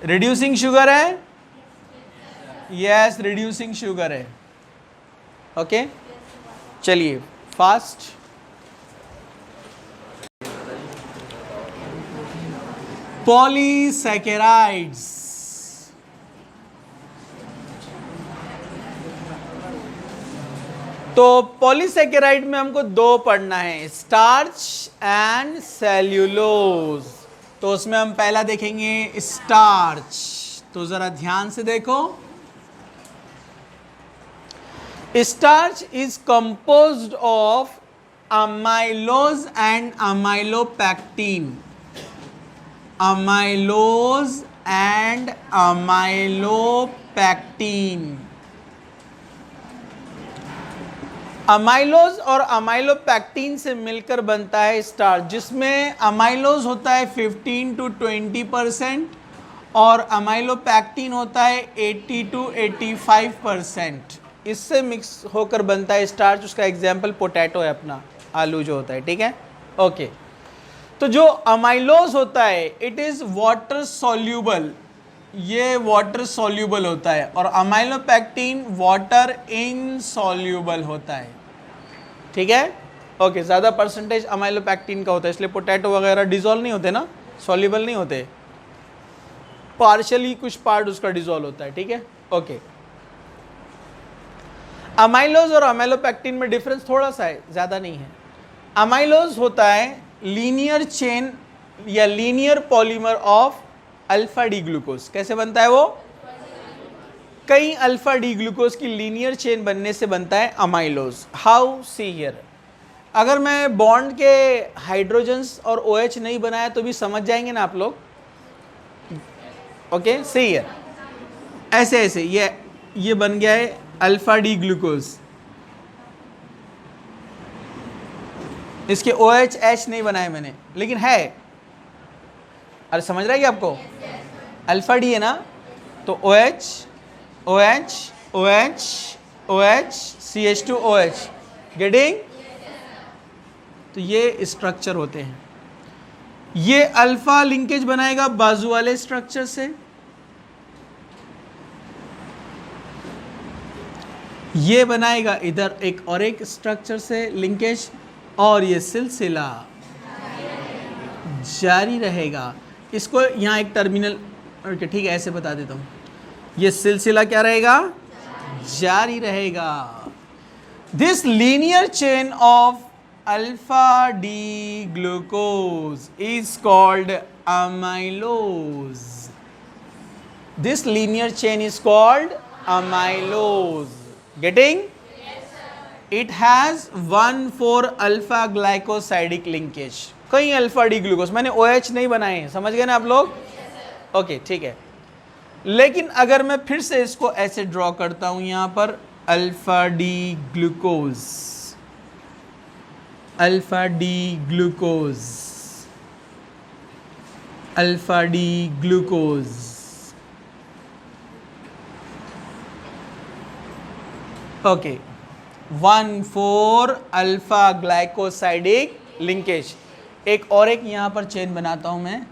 रिड्यूसिंग शुगर है, यस रिड्यूसिंग शुगर है. ओके, चलिए फास्ट. पॉलीसैकेराइड्स. तो पॉलीसैकेराइड में हमको दो पढ़ना है, स्टार्च एंड सेल्यूलोज. तो उसमें हम पहला देखेंगे स्टार्च. तो जरा ध्यान से देखो. Starch is composed of amylose and amylopectin. Amylose and amylopectin. Amylose और अमाइलोपैक्टीन से मिलकर बनता है स्टार्च, जिसमें अमाइलोज होता है 15 to 20% और अमाइलोपैक्टीन होता है 80 to 85%। इससे मिक्स होकर बनता है स्टार्च। उसका एग्जाम्पल पोटैटो है, अपना आलू जो होता है, ठीक है, ओके। तो जो अमाइलोज होता है इट इज़ वाटर सॉल्यूबल, ये वाटर सॉल्यूबल होता है, और अमाइलोपैक्टीन वाटर इनसॉल्यूबल होता है, ठीक है, ओके। ज़्यादा परसेंटेज अमाइलोपैक्टीन का होता है, इसलिए पोटैटो वगैरह डिजोल्व नहीं होते ना, सॉल्यूबल नहीं होते, पार्शियली कुछ पार्ट उसका डिजोल्व होता है, ठीक है, ओके। अमाइलोज और अमाइलोपैक्टीन में डिफरेंस थोड़ा सा है, ज़्यादा नहीं है। अमाइलोज होता है लीनियर चेन या linear polymer of alpha D glucose. कैसे बनता है वो? कई अल्फा डी ग्लूकोज की लीनियर चेन बनने से बनता है अमाइलोज। हाउ? See here. अगर मैं बॉन्ड के हाइड्रोजन्स और OH नहीं बनाया तो भी समझ जाएंगे ना आप लोग, ओके। सी हियर, ऐसे ऐसे ये बन गया है अल्फा डी ग्लूकोज, इसके OH H नहीं बनाए मैंने, लेकिन है। अरे समझ रहा है कि आपको? अल्फा डी है ना, तो OH OH OH OH CH2OH, getting? तो ये स्ट्रक्चर होते हैं। ये अल्फा लिंकेज बनाएगा बाजू वाले स्ट्रक्चर से, ये बनाएगा इधर एक और एक स्ट्रक्चर से लिंकेज, और ये सिलसिला जारी रहेगा। इसको यहाँ एक टर्मिनल, ओके ठीक है, ऐसे बता देता हूँ। ये सिलसिला क्या रहेगा? जारी रहेगा। This linear chain of alpha D glucose is called amylose. This linear chain is called amylose, getting? It has 1,4 alpha glycosidic linkage. कई अल्फा डी ग्लूकोज, मैंने OH नहीं बनाए हैं, समझ गए ना आप लोग? ओके ठीक है। लेकिन अगर मैं फिर से इसको ऐसे ड्रॉ करता हूं, यहां पर alpha D glucose, alpha D glucose, alpha D glucose, okay, 1,4 alpha glycosidic linkage. एक और एक यहां पर चेन बनाता हूं मैं,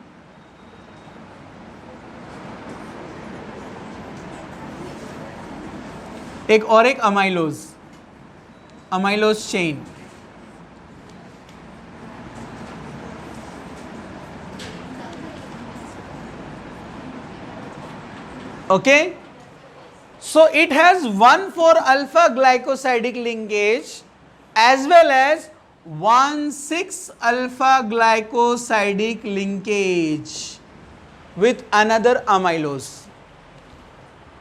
एक और एक amylose, amylose chain, okay. So it has 1,4 alpha glycosidic linkage as well as 1,6 alpha glycosidic linkage with another amylose.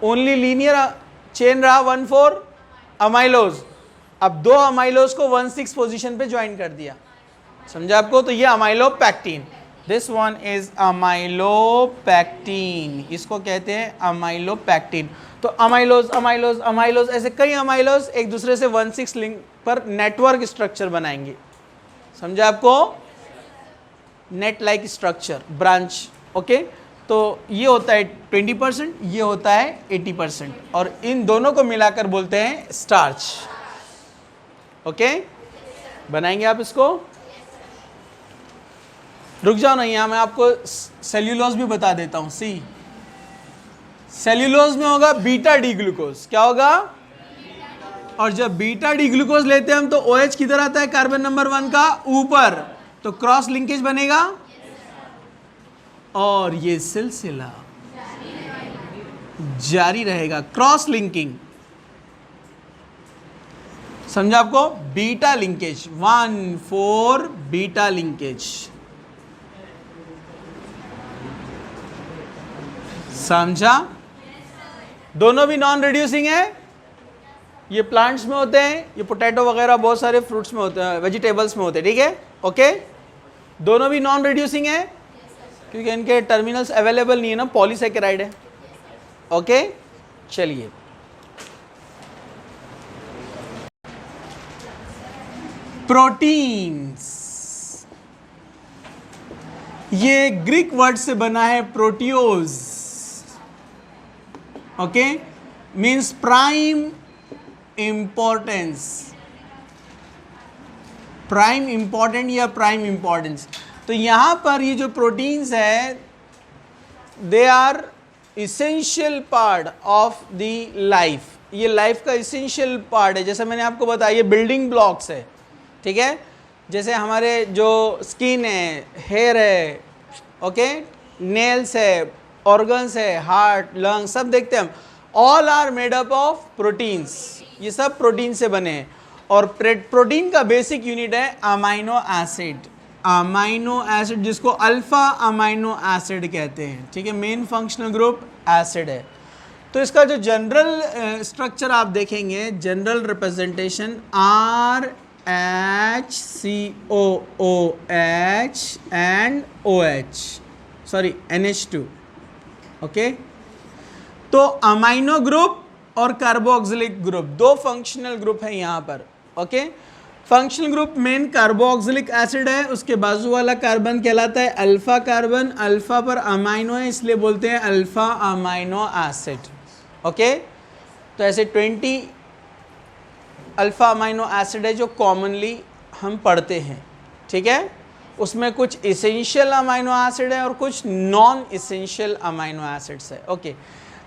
Only linear chain रहा 1,4 amylose, अब दो amylose को 1,6 पोजीशन पे ज्वाइन कर दिया, समझा आपको? तो ये अमाइलोपैक्टीन, दिस वन इज अमाइलोपैक्टीन, इसको कहते हैं अमाइलोपैक्टीन। तो अमाइलोज अमाइलोज अमाइलोज, ऐसे कई अमाइलोज एक दूसरे से 1,6 लिंक पर नेटवर्क स्ट्रक्चर बनाएंगे, समझा आपको? Net like structure, branch, okay. तो ये होता है 20%, ये होता है 80%, और इन दोनों को मिलाकर बोलते हैं स्टार्च, ओके। बनाएंगे आप इसको, रुक जाओ ना, यहाँ मैं आपको सेल्यूलोज भी बता देता हूँ। सी, सेल्यूलोज में होगा बीटा डी ग्लूकोज, क्या होगा? और जब बीटा डी ग्लूकोज लेते हैं हम, तो OH किधर आता है? कार्बन नंबर 1 का ऊपर, तो क्रॉस लिंकेज बनेगा, और ये सिलसिला जारी रहेगा, क्रॉस लिंकिंग, समझा आपको? बीटा लिंकेज, 1,4 बीटा लिंकेज, समझा? दोनों भी नॉन रिड्यूसिंग है, ये प्लांट्स में होते हैं, ये पोटैटो वगैरह बहुत सारे फ्रूट्स में होते हैं, वेजिटेबल्स में होते हैं, ठीक है, ओके। दोनों भी नॉन रिड्यूसिंग है क्योंकि इनके टर्मिनल्स अवेलेबल नहीं है ना, पॉलीसैकेराइड है, ओके। चलिए प्रोटीन्स, ये ग्रीक वर्ड से बना है proteose, okay, means prime importance, prime important या प्राइम इंपॉर्टेंस। तो यहां पर ये जो प्रोटीन्स है they are essential part of the life, ये लाइफ का इसेंशियल पार्ट है। जैसे मैंने आपको बताया ये बिल्डिंग ब्लॉक्स है, ठीक है। जैसे हमारे जो स्किन है, हेयर है, ओके, नेल्स है, ऑर्गन्स है, हार्ट, लंग्स, सब देखते हैं हम, all are made up of proteins, ये सब प्रोटीन से बने हैं। और प्रोटीन का बेसिक यूनिट है अमाइनो एसिड, अमाइनो एसिड जिसको अल्फा अमाइनो एसिड कहते हैं, ठीक है। मेन फंक्शनल ग्रुप एसिड है। तो इसका जो जनरल स्ट्रक्चर आप देखेंगे, general representation RHCOOH and OH, sorry NH2, okay. तो अमाइनो ग्रुप और कार्बोक्सिलिक ग्रुप दो फंक्शनल ग्रुप है यहाँ पर, okay. Functional group main carboxylic acid है, उसके बाजू वाला कार्बन कहलाता है अल्फा कार्बन, अल्फा पर अमाइनो है इसलिए बोलते हैं अल्फा अमाइनो एसिड, ओके। तो ऐसे 20 अल्फा अमाइनो एसिड है जो कॉमनली हम पढ़ते हैं, ठीक है। उसमें कुछ इसेंशियल अमाइनो एसिड है और कुछ नॉन इसेंशियल अमाइनो एसिड्स है, ओके।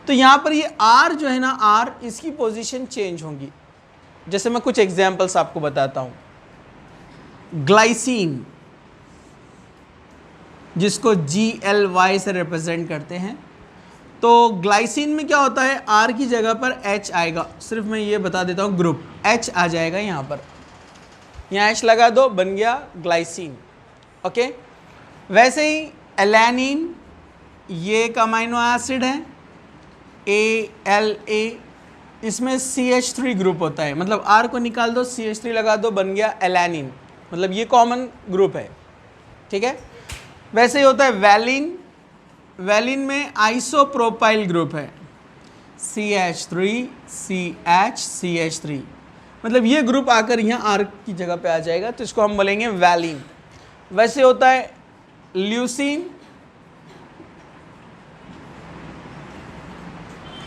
तो यहाँ पर ये R जो है ना, R इसकी पोजीशन चेंज होंगी। जैसे मैं कुछ एग्जांपल्स आपको बताता हूँ। ग्लाइसिन जिसको GLY से रिप्रेजेंट करते हैं, तो ग्लाइसिन में क्या होता है, R की जगह पर H आएगा। सिर्फ मैं ये बता देता हूँ, ग्रुप H आ जाएगा यहाँ पर, यहाँ H लगा दो, बन गया ग्लाइसिन, ओके। वैसे ही एलैनिन, ये एक अमाइनो एसिड है, ALA, इसमें CH3 ग्रुप होता है, मतलब R को निकाल दो, CH3 लगा दो, बन गया एलैनिन, मतलब ये कॉमन ग्रुप है, ठीक है। वैसे ही होता है वैलिन, वैलिन में आइसोप्रोपाइल ग्रुप है, CH3 CH CH3, मतलब ये ग्रुप आकर यहाँ R की जगह पे आ जाएगा, तो इसको हम बोलेंगे वैलिन। वैसे होता है ल्यूसीन,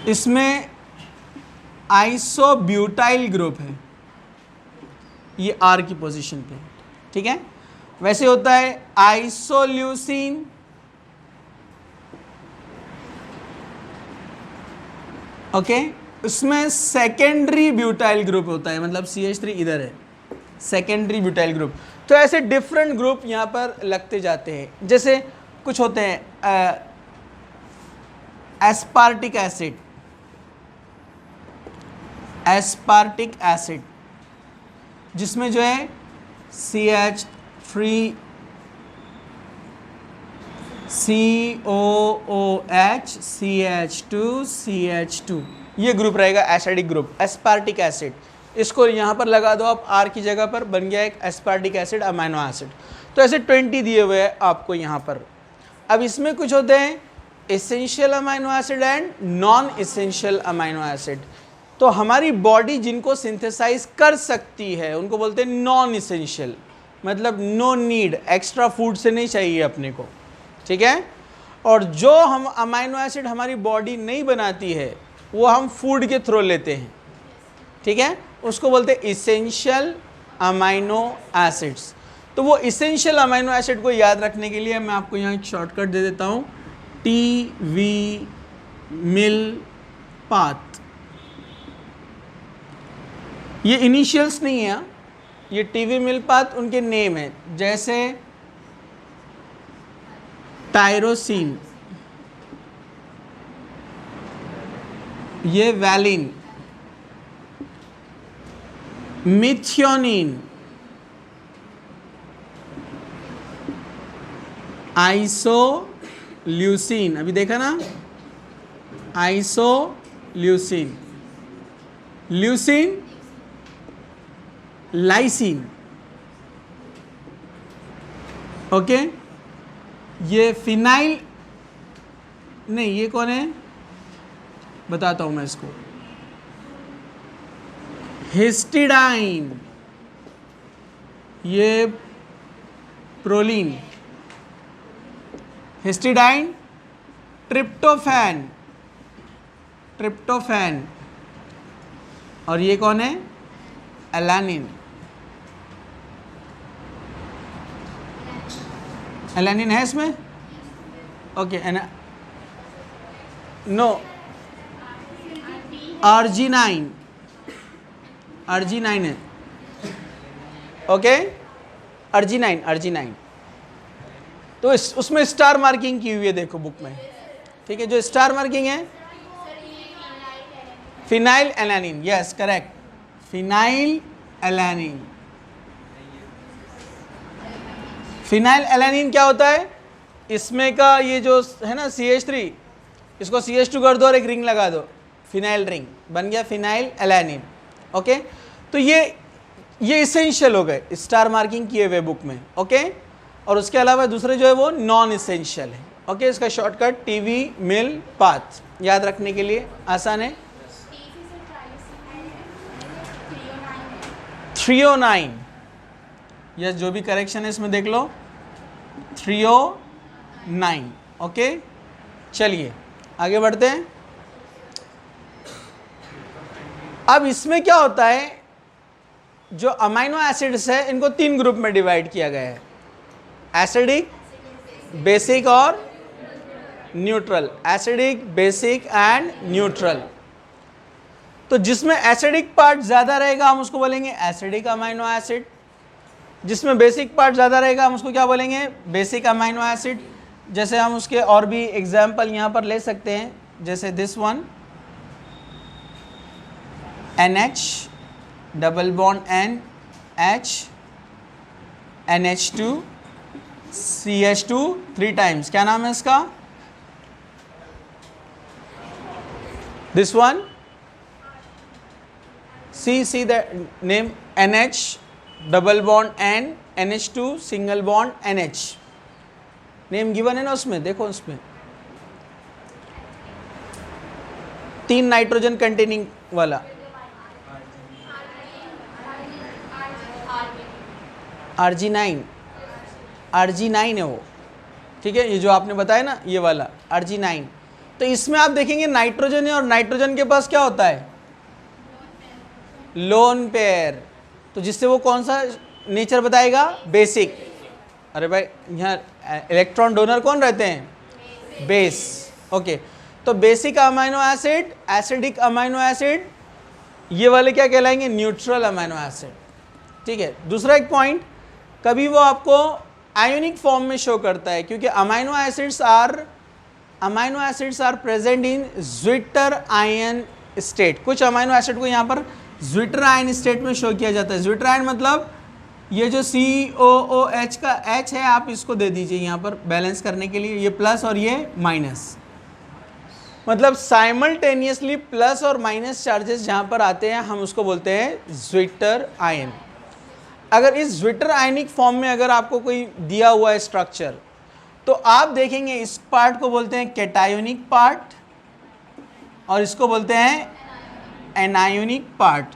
इसमें आइसोब्यूटाइल ग्रुप है, ये R की पोजीशन पे, ठीक है। वैसे होता है आइसोल्यूसिन, ओके, उसमें सेकेंडरी ब्यूटाइल ग्रुप होता है, मतलब CH3 इधर है, सेकेंडरी ब्यूटाइल ग्रुप। तो ऐसे डिफरेंट ग्रुप यहाँ पर लगते जाते हैं। जैसे कुछ होते हैं एस्पार्टिक एसिड, एस्पार्टिक एसिड जिसमें जो है CH3 COOH CH2 CH2, ये ग्रुप रहेगा एसिडिक ग्रुप, एस्पार्टिक एसिड। इसको यहाँ पर लगा दो आप R की जगह पर, बन गया एक एस्पार्टिक एसिड अमाइनो एसिड। तो ऐसे 20 दिए हुए हैं आपको यहाँ पर। अब इसमें कुछ होते हैं essential amino acid and non essential amino acid. तो हमारी बॉडी जिनको सिंथेसाइज कर सकती है उनको बोलते हैं नॉन एसेंशियल, मतलब नो नीड, एक्स्ट्रा फूड से नहीं चाहिए अपने को, ठीक है। और जो हम अमाइनो एसिड हमारी बॉडी नहीं बनाती है वो हम फूड के थ्रू लेते हैं, ठीक है, उसको बोलते हैं इसेंशियल अमाइनो एसिड्स। तो वो इसेंशियल अमाइनो एसिड को याद रखने के लिए मैं आपको यहाँ एक शॉर्टकट दे देता हूँ, TV मिल पाथ। ये इनिशियल्स नहीं है, ये TV मिल पाथ उनके नेम है, जैसे टायरोसिन, ये वैलिन, मिथियोनिन, आइसोल्यूसिन, अभी देखा ना, आइसोल्यूसिन, ल्यूसिन, लाइसिन, ओके। ये फिनाइल नहीं, ये कौन है बताता हूं मैं इसको, हिस्टिडाइन, ये प्रोलीन, हिस्टिडाइन, ट्रिप्टोफैन, ट्रिप्टोफैन, और ये कौन है? एलानिन। एलानिन है इसमें? ओके, नो, अर्जिनाइन, अर्जिनाइन है। Okay, arginine, arginine. तो उसमें स्टार मार्किंग की हुई है, देखो बुक में, ठीक है। जो स्टार मार्किंग है, phenyl alanine, yes correct, phenyl alanine. Phenyl alanine क्या होता है? इसमें का ये जो है ना CH3, इसको CH2 कर दो और एक रिंग लगा दो, फिनाइल रिंग बन गया फिनाइल एलानिन। ओके, तो ये इसेंशियल हो गए, स्टार मार्किंग किए हुए बुक में। ओके, और उसके अलावा दूसरे जो है वो नॉन इसेंशियल है। ओके, इसका शॉर्टकट टीवी मिल पाथ, याद रखने के लिए आसान है। 309, यस, जो भी करेक्शन है इसमें देख लो, 309। ओके, चलिए आगे बढ़ते हैं। अब इसमें क्या होता है, जो अमाइनो एसिड्स है इनको 3 ग्रुप में डिवाइड किया गया है, एसिडिक, बेसिक और neutral. Acidic, basic and neutral. तो जिसमें एसिडिक पार्ट ज़्यादा रहेगा हम उसको बोलेंगे एसिडिक अमाइनो एसिड, जिसमें बेसिक पार्ट ज़्यादा रहेगा हम उसको क्या बोलेंगे? Basic amino acid. जैसे हम उसके और भी एग्जाम्पल यहाँ पर ले सकते हैं, जैसे this one, NH, double bond NH, NH2, CH2 3 times, क्या नाम है इसका? This one, see the name, NH, double bond N, NH2, single bond NH, name given है ना उसमें, देखो उसमें 3 नाइट्रोजन कंटेनिंग वाला, अर्जिनाइन, अर्जिनाइन है वो, ठीक है। ये जो आपने बताया ना ये वाला अर्जिनाइन, तो इसमें आप देखेंगे नाइट्रोजन है और नाइट्रोजन के पास क्या होता है? Lone pair. तो जिससे वो कौन सा नेचर बताएगा? बेसिक। अरे भाई यहाँ इलेक्ट्रॉन डोनर कौन रहते हैं? बेस। ओके, तो basic amino acid, acidic amino acid, ये वाले क्या कहलाएंगे? न्यूट्रल अमाइनो एसिड, ठीक है। दूसरा एक पॉइंट, कभी वो आपको आयोनिक फॉर्म में शो करता है, क्योंकि amino acids are present in zwitterion state. कुछ अमाइनो एसिड को यहाँ पर ज्विटर आयन स्टेट में शो किया जाता है। ज्विटर आयन मतलब ये जो COOH का H है, आप इसको दे दीजिए यहाँ पर बैलेंस करने के लिए, ये प्लस और ये माइनस, मतलब साइमल्टेनियसली प्लस और माइनस चार्जेस जहाँ पर आते हैं हम उसको बोलते हैं ज्विटर आयन। अगर इस ज्विटर आयनिक फॉर्म में अगर आपको कोई दिया हुआ है स्ट्रक्चर, तो आप देखेंगे इस पार्ट को बोलते हैं कैटायोनिक पार्ट और इसको बोलते हैं एनायोनिक पार्ट।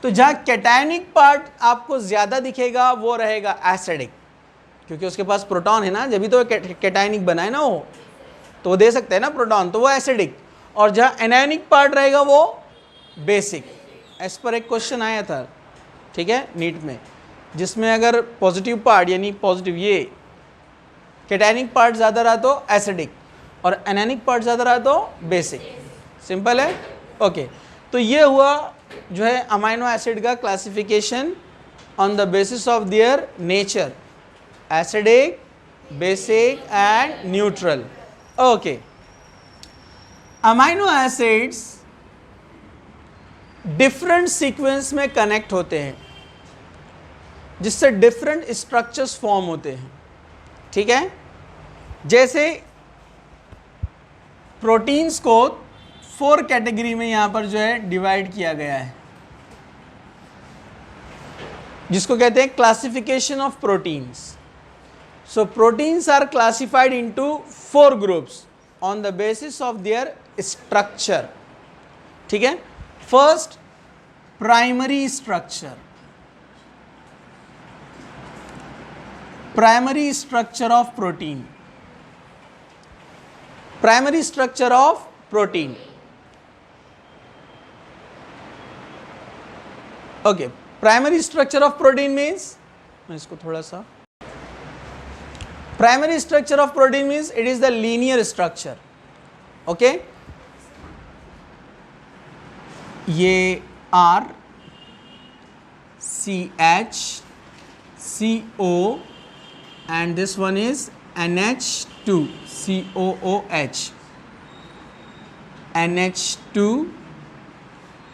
तो जहाँ कैटायोनिक पार्ट आपको ज़्यादा दिखेगा वो रहेगा एसिडिक, क्योंकि उसके पास प्रोटॉन है ना, जब भी तो कैटायोनिक बना है ना वो, तो वो दे सकते हैं ना प्रोटॉन, तो वो एसिडिक। और जहाँ एनायोनिक पार्ट रहेगा वो बेसिक। इस पर एक क्वेश्चन आया था, ठीक है, नीट में, जिसमें अगर पॉजिटिव पार्ट यानी पॉजिटिव ये कैटायनिक पार्ट ज़्यादा रहा तो एसिडिक और एनायनिक पार्ट ज़्यादा रहा तो बेसिक। सिंपल है। ओके, तो ये हुआ जो है अमाइनो एसिड का classification on the basis of their nature, acidic, basic and neutral. Okay, amino acids different sequence में कनेक्ट होते हैं जिससे डिफरेंट स्ट्रक्चर्स फॉर्म होते हैं, ठीक है। जैसे प्रोटीन्स को 4 कैटेगरी में यहां पर जो है डिवाइड किया गया है, जिसको कहते हैं classification of proteins. So proteins are classified into 4 groups on the basis of their structure, ठीक है। First, primary structure. Primary structure of protein, primary structure of protein. Okay, primary structure of protein means, मैं इसको थोड़ा सा, primary structure of protein means it is the linear structure. Okay, ये R CH CO and this one is NH2 COOH, NH2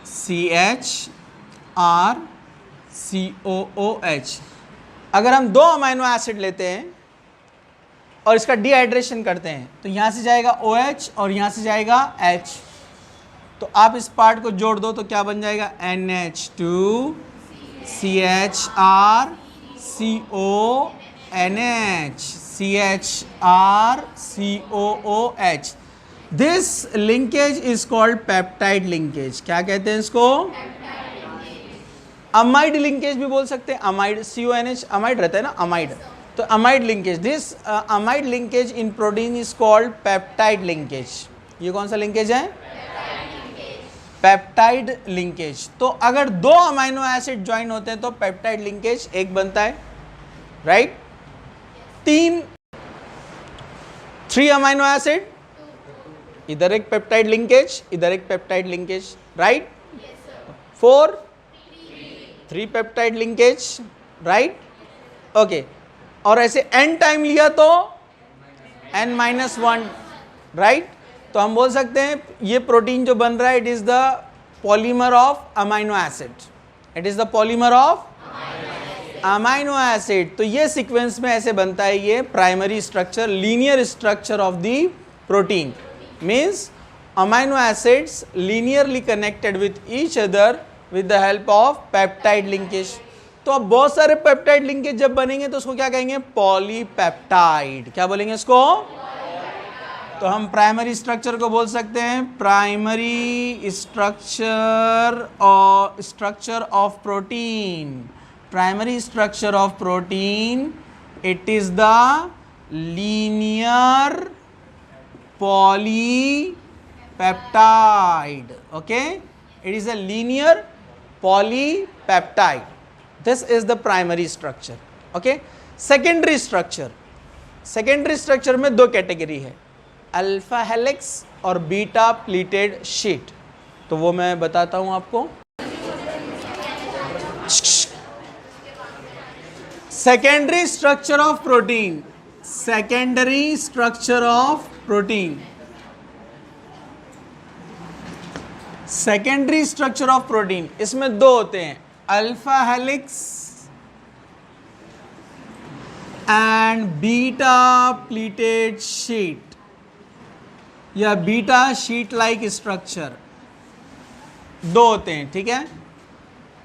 CH R COOH। अगर हम दो amino acid लेते हैं और इसका डिहाइड्रेशन करते हैं तो यहाँ से जाएगा OH और यहाँ से जाएगा H, तो आप इस पार्ट को जोड़ दो तो क्या बन जाएगा, NH2 CHR CONH CHR COOH। This linkage is called peptide linkage. क्या कहते हैं इसको? अमाइड लिंकेज भी बोल सकते हैं, अमाइड CONH अमाइड रहता है ना, अमाइड, तो amide linkage. This amide linkage in protein is called peptide linkage. ये कौन सा लिंकेज है? Peptide linkage. तो अगर दो अमाइनो एसिड ज्वाइन होते हैं तो पेप्टाइड लिंकेज एक बनता है, राइट? थ्री अमाइनो एसिड, इधर एक पेप्टाइड लिंकेज, इधर एक peptide linkage, right? 4 3 peptide linkage, right? Okay, और ऐसे n टाइम लिया तो n-1, राइट? तो हम बोल सकते हैं ये प्रोटीन जो बन रहा है, it is the polymer of amino acid, it is the polymer of amino acid. तो ये सीक्वेंस में ऐसे बनता है ये primary structure, linear structure of the protein, means amino acids linearly connected with each other with the help of peptide linkage. तो अब बहुत सारे पेप्टाइड लिंकेज जब बनेंगे तो उसको क्या कहेंगे? पॉलीपेप्टाइड। क्या बोलेंगे इसको? तो हम प्राइमरी स्ट्रक्चर को बोल सकते हैं primary structure of protein. Primary structure of protein, it is the linear polypeptide. Okay, it is a linear polypeptide. This is the primary structure. Okay, secondary structure, secondary structure में दो category है, alpha helix और beta pleated sheet. तो वो मैं बताता हूं आपको। Secondary structure of protein, secondary structure of protein, secondary structure of protein, इसमें दो होते हैं, alpha helix and beta pleated sheet या बीटा शीट लाइक स्ट्रक्चर, दो होते हैं, ठीक है?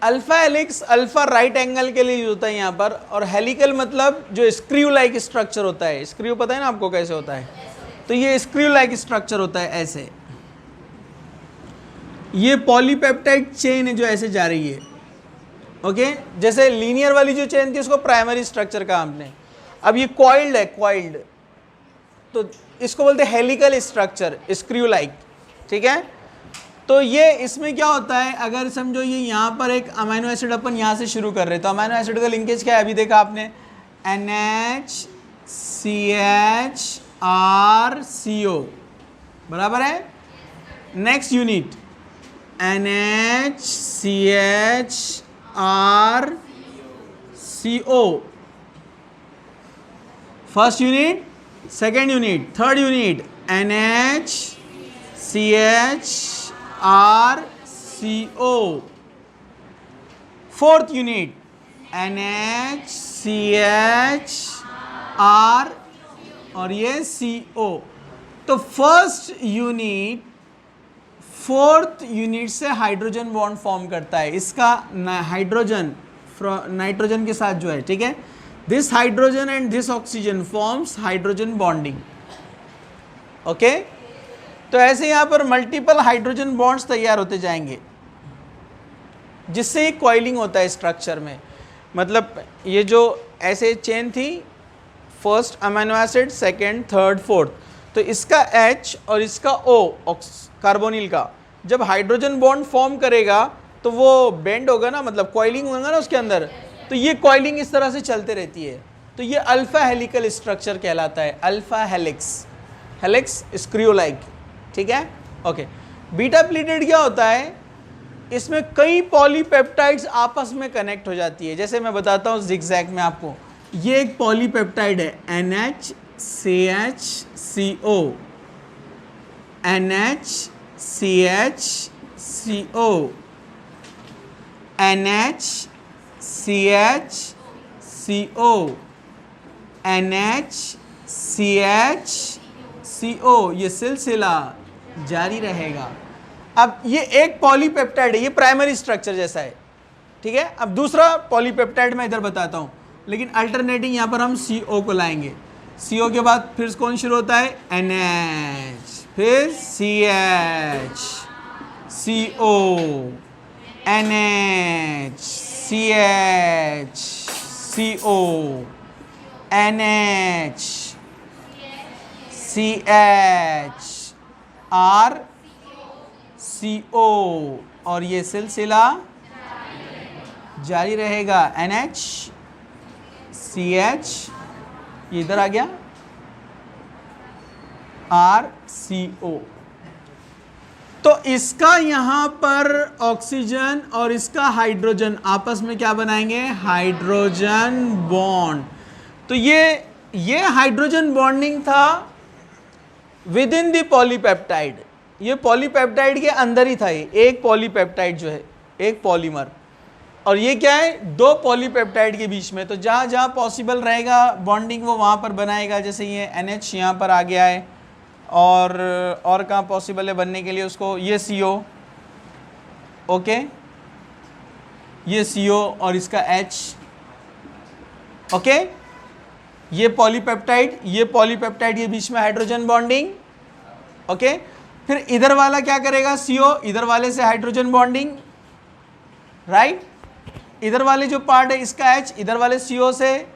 Alpha helix, alpha right angle के लिए यूज होता है यहाँ पर, और हेलिकल मतलब जो स्क्रू लाइक स्ट्रक्चर होता है। स्क्रू पता है ना आपको कैसे होता है? तो ये स्क्रू लाइक स्ट्रक्चर होता है ऐसे। ये पॉलीपेप्टाइड चेन है जो ऐसे जा रही है। ओके, जैसे लीनियर वाली जो चेन थी उसको प्राइमरी स्ट्रक्चर कहा हमने। अब ये कॉइल्ड है, कॉइल्ड, तो इसको बोलते हैं हेलिकल स्ट्रक्चर, स्क्रू लाइक, ठीक है? तो ये इसमें क्या होता है, अगर समझो ये यहाँ पर एक अमाइनो एसिड अपन यहाँ से शुरू कर रहे हैं, तो अमाइनो एसिड का लिंकेज क्या है? अभी देखा आपने, NHCHRCO, बराबर है? Next unit NHCHRCO, first unit, second unit, third unit NHCHRCO, fourth unit NHCHR और ये CO। तो फर्स्ट यूनिट फोर्थ यूनिट से हाइड्रोजन बॉन्ड फॉर्म करता है, इसका हाइड्रोजन नाइट्रोजन के साथ जो है, ठीक है? This hydrogen and this oxygen forms hydrogen bonding. Okay, तो ऐसे यहाँ पर मल्टीपल हाइड्रोजन बॉन्ड्स तैयार होते जाएंगे, जिससे एक कॉइलिंग होता है स्ट्रक्चर में। मतलब ये जो ऐसे चेन थी, first amino acid, second, third, fourth. तो इसका H और इसका O कार्बोनिल का जब हाइड्रोजन बॉन्ड फॉर्म करेगा तो वो बेंड होगा ना, मतलब कॉइलिंग होगा ना उसके अंदर, तो ये कॉइलिंग इस तरह से चलते रहती है। तो ये अल्फा हेलिकल स्ट्रक्चर कहलाता है, alpha helix, helix screw like, ठीक है, ओके। बीटा प्लीटेड क्या होता है, इसमें कई पॉलीपेप्टाइड्स आपस में कनेक्ट हो जाती है। जैसे मैं बताता हूँ जिगजैग में आपको, ये एक पॉलीपेप्टाइड है NHCHCO, NHCHCO, NHCHCO, NHCHCO, ये सिलसिला जारी रहेगा। अब ये एक पॉलीपेप्टाइड है, ये प्राइमरी स्ट्रक्चर जैसा है, ठीक है। अब दूसरा पॉलीपेप्टाइड मैं इधर बताता हूँ, लेकिन अल्टरनेटिंग यहाँ पर हम CO को लाएंगे। CO के बाद फिर कौन शुरू होता है, NH, फिर CH, CO, NH, CH, CO, NH, CH, R, CO, और ये सिलसिला जारी रहेगा। NH, CH, ये इधर आ गया, R, CO। तो इसका यहाँ पर ऑक्सीजन और इसका हाइड्रोजन आपस में क्या बनाएंगे, हाइड्रोजन बॉन्ड। तो ये हाइड्रोजन बॉन्डिंग था विद इन द पॉलीपेप्टाइड, ये पॉलीपेप्टाइड के अंदर ही था। ये एक पॉलीपेप्टाइड जो है, एक पॉलीमर, और ये क्या है, दो पॉलीपेप्टाइड के बीच में। तो जहाँ जहाँ पॉसिबल रहेगा बॉन्डिंग वो वहाँ पर बनाएगा। जैसे ये NH यहाँ पर आ गया है, और कहाँ पॉसिबल है बनने के लिए उसको, ये CO, ओके, ये CO और इसका H, ओके, ये पॉलीपेप्टाइड, ये पॉलीपेप्टाइड, ये बीच में हाइड्रोजन बॉन्डिंग, ओके। फिर इधर वाला क्या करेगा, CO, इधर वाले से हाइड्रोजन बॉन्डिंग, राइट। इधर वाले जो पार्ट है इसका H, इधर वाले CO से,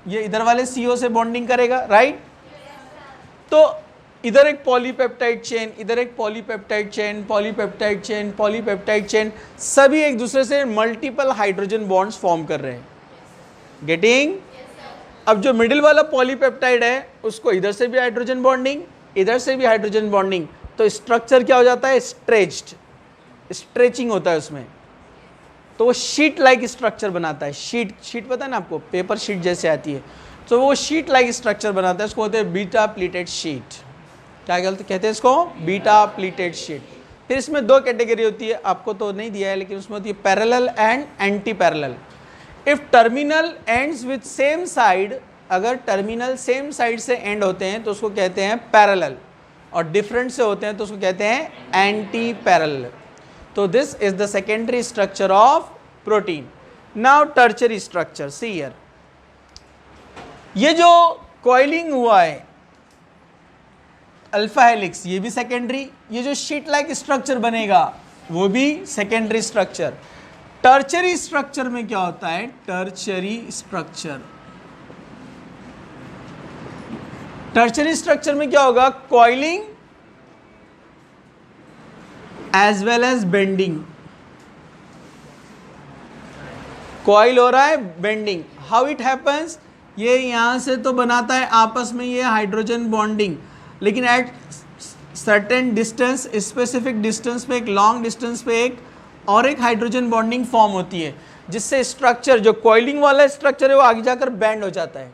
ये इधर वाले CO से बॉन्डिंग करेगा, राइट। तो इधर एक पॉलीपेप्टाइड चेन, इधर एक polypeptide chain, polypeptide chain, polypeptide chain, सभी एक दूसरे से मल्टीपल हाइड्रोजन बॉन्ड्स फॉर्म कर रहे हैं, गेटिंग। अब जो मिडिल वाला पॉलीपेप्टाइड है उसको इधर से भी हाइड्रोजन बॉन्डिंग, इधर से भी हाइड्रोजन बॉन्डिंग, तो स्ट्रक्चर क्या हो जाता है, स्ट्रेच्ड, स्ट्रेचिंग होता है उसमें। तो वो शीट लाइक स्ट्रक्चर बनाता है, शीट पता है ना आपको, पेपर शीट जैसे आती है, तो वो शीट लाइक स्ट्रक्चर बनाता है। उसको कहते हैं बीटा प्लीटेड शीट। क्या कहते हैं इसको, बीटा प्लीटेड शीट। फिर इसमें दो कैटेगरी होती है, आपको तो नहीं दिया है लेकिन उसमें होती है parallel and anti parallel. If terminal ends with same side, अगर टर्मिनल सेम साइड से एंड होते हैं तो उसको कहते हैं पैरेलल, और डिफरेंट से होते हैं तो उसको कहते हैं एंटी पैरेलल। तो this is the secondary structure of protein. Now tertiary structure, see here, ये जो कॉइलिंग हुआ है अल्फा हेलिक्स, ये भी सेकेंडरी, ये जो शीट लाइक स्ट्रक्चर बनेगा वो भी सेकेंडरी स्ट्रक्चर। टर्शियरी स्ट्रक्चर में क्या होता है, टर्शियरी स्ट्रक्चर, टर्शियरी स्ट्रक्चर में क्या होगा, coiling as well as bending. Coil हो रहा है, बेंडिंग, हाउ इट हैपन्स, ये यहां से तो बनाता है आपस में ये हाइड्रोजन बॉन्डिंग, लेकिन at certain distance, specific distance पे, एक लॉन्ग डिस्टेंस पे एक और एक हाइड्रोजन बॉन्डिंग फॉर्म होती है, जिससे स्ट्रक्चर जो कॉइलिंग वाला स्ट्रक्चर है वो आगे जाकर बैंड हो जाता है।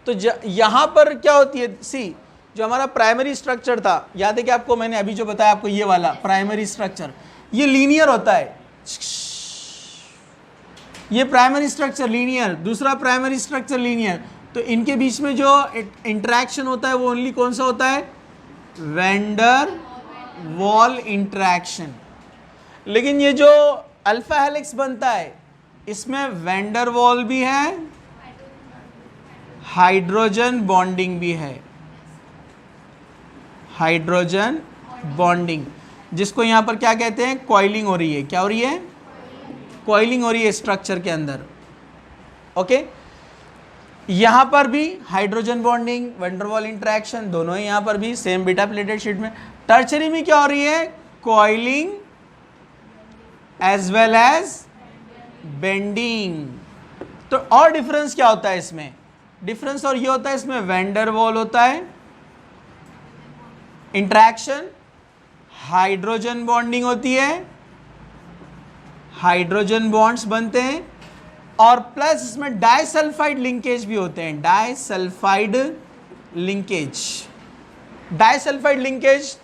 तो यहाँ पर क्या होती है, सी, जो हमारा प्राइमरी स्ट्रक्चर था, याद है कि आपको मैंने अभी जो बताया आपको, ये वाला प्राइमरी स्ट्रक्चर ये लीनियर होता है, ये प्राइमरी स्ट्रक्चर लीनियर, दूसरा प्राइमरी स्ट्रक्चर लीनियर। तो इनके बीच में जो इंटरेक्शन होता है वो ओनली कौन सा होता है, वैंडर वॉल इंटरेक्शन। लेकिन ये जो अल्फा हेलिक्स बनता है इसमें वैंडर वॉल भी है, हाइड्रोजन बॉन्डिंग भी है, हाइड्रोजन बॉन्डिंग, जिसको यहां पर क्या कहते हैं, कॉइलिंग हो रही है। क्या हो रही है, कॉइलिंग हो रही है स्ट्रक्चर के अंदर, ओके। यहाँ पर भी हाइड्रोजन बॉन्डिंग, वैंडरवाल इंटरेक्शन दोनों ही यहाँ पर भी सेम बीटा प्लेटेड शीट में। टर्शरी में क्या हो रही है? Coiling as well as bending. तो और डिफरेंस क्या होता है इसमें? डिफरेंस और ये होता है, इसमें वैंडरवाल होता है, इंटरेक्शन, हाइड्रोजन बॉन्डिंग होती है, हाइड्रोजन बॉन्ड्स बनते हैं, और प्लस इसमें डाइसल्फाइड लिंकेज भी होते हैं। डाइसल्फाइड लिंकेज, डाइसल्फाइड लिंकेज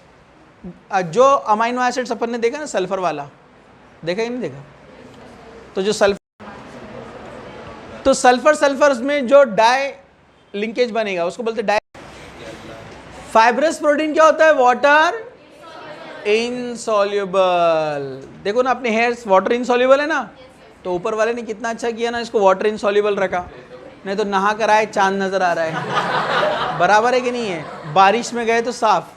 जो अमाइनो एसिड्स अपन ने देखा ना, सल्फर वाला, देखा कि नहीं देखा? तो जो सल्फर सल्फर में जो डाई लिंकेज बनेगा उसको बोलते हैं डाई। फाइब्रस प्रोटीन क्या होता है? Water insoluble. देखो ना अपने हेयर्स वाटर इनसॉल्युबल है ना, तो ऊपर वाले ने कितना अच्छा किया ना, इसको वाटर इनसॉल्युबल रखा, नहीं तो नहा कर आए चांद नजर आ रहा है। बराबर है कि नहीं है? बारिश में गए तो साफ,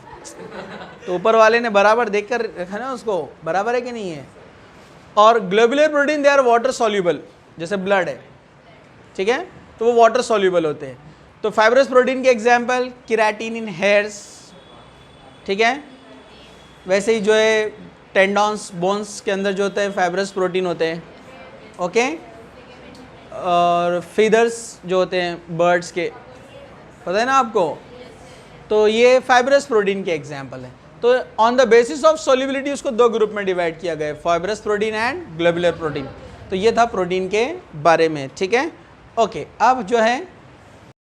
तो ऊपर वाले ने बराबर देखकर रखा ना उसको, बराबर है कि नहीं है? और globular protein they are water soluble, जैसे ब्लड है, ठीक है, तो वो वाटर सॉल्युबल होते हैं। तो फाइब्रस प्रोटीन के एग्जाम्पल केराटिन इन हेयर्स, ठीक है, वैसे ही जो है टेंडॉन्स, बोन्स के अंदर जो होता है फाइब्रस प्रोटीन होते हैं, ओके। और फीदर्स जो होते हैं बर्ड्स के, पता है ना आपको, तो ये फाइब्रस प्रोटीन के एग्जाम्पल है। तो on the basis of solubility उसको दो ग्रुप में डिवाइड किया गया है, fibrous protein and globular protein. तो ये था प्रोटीन के बारे में, ठीक है, ओके। अब जो है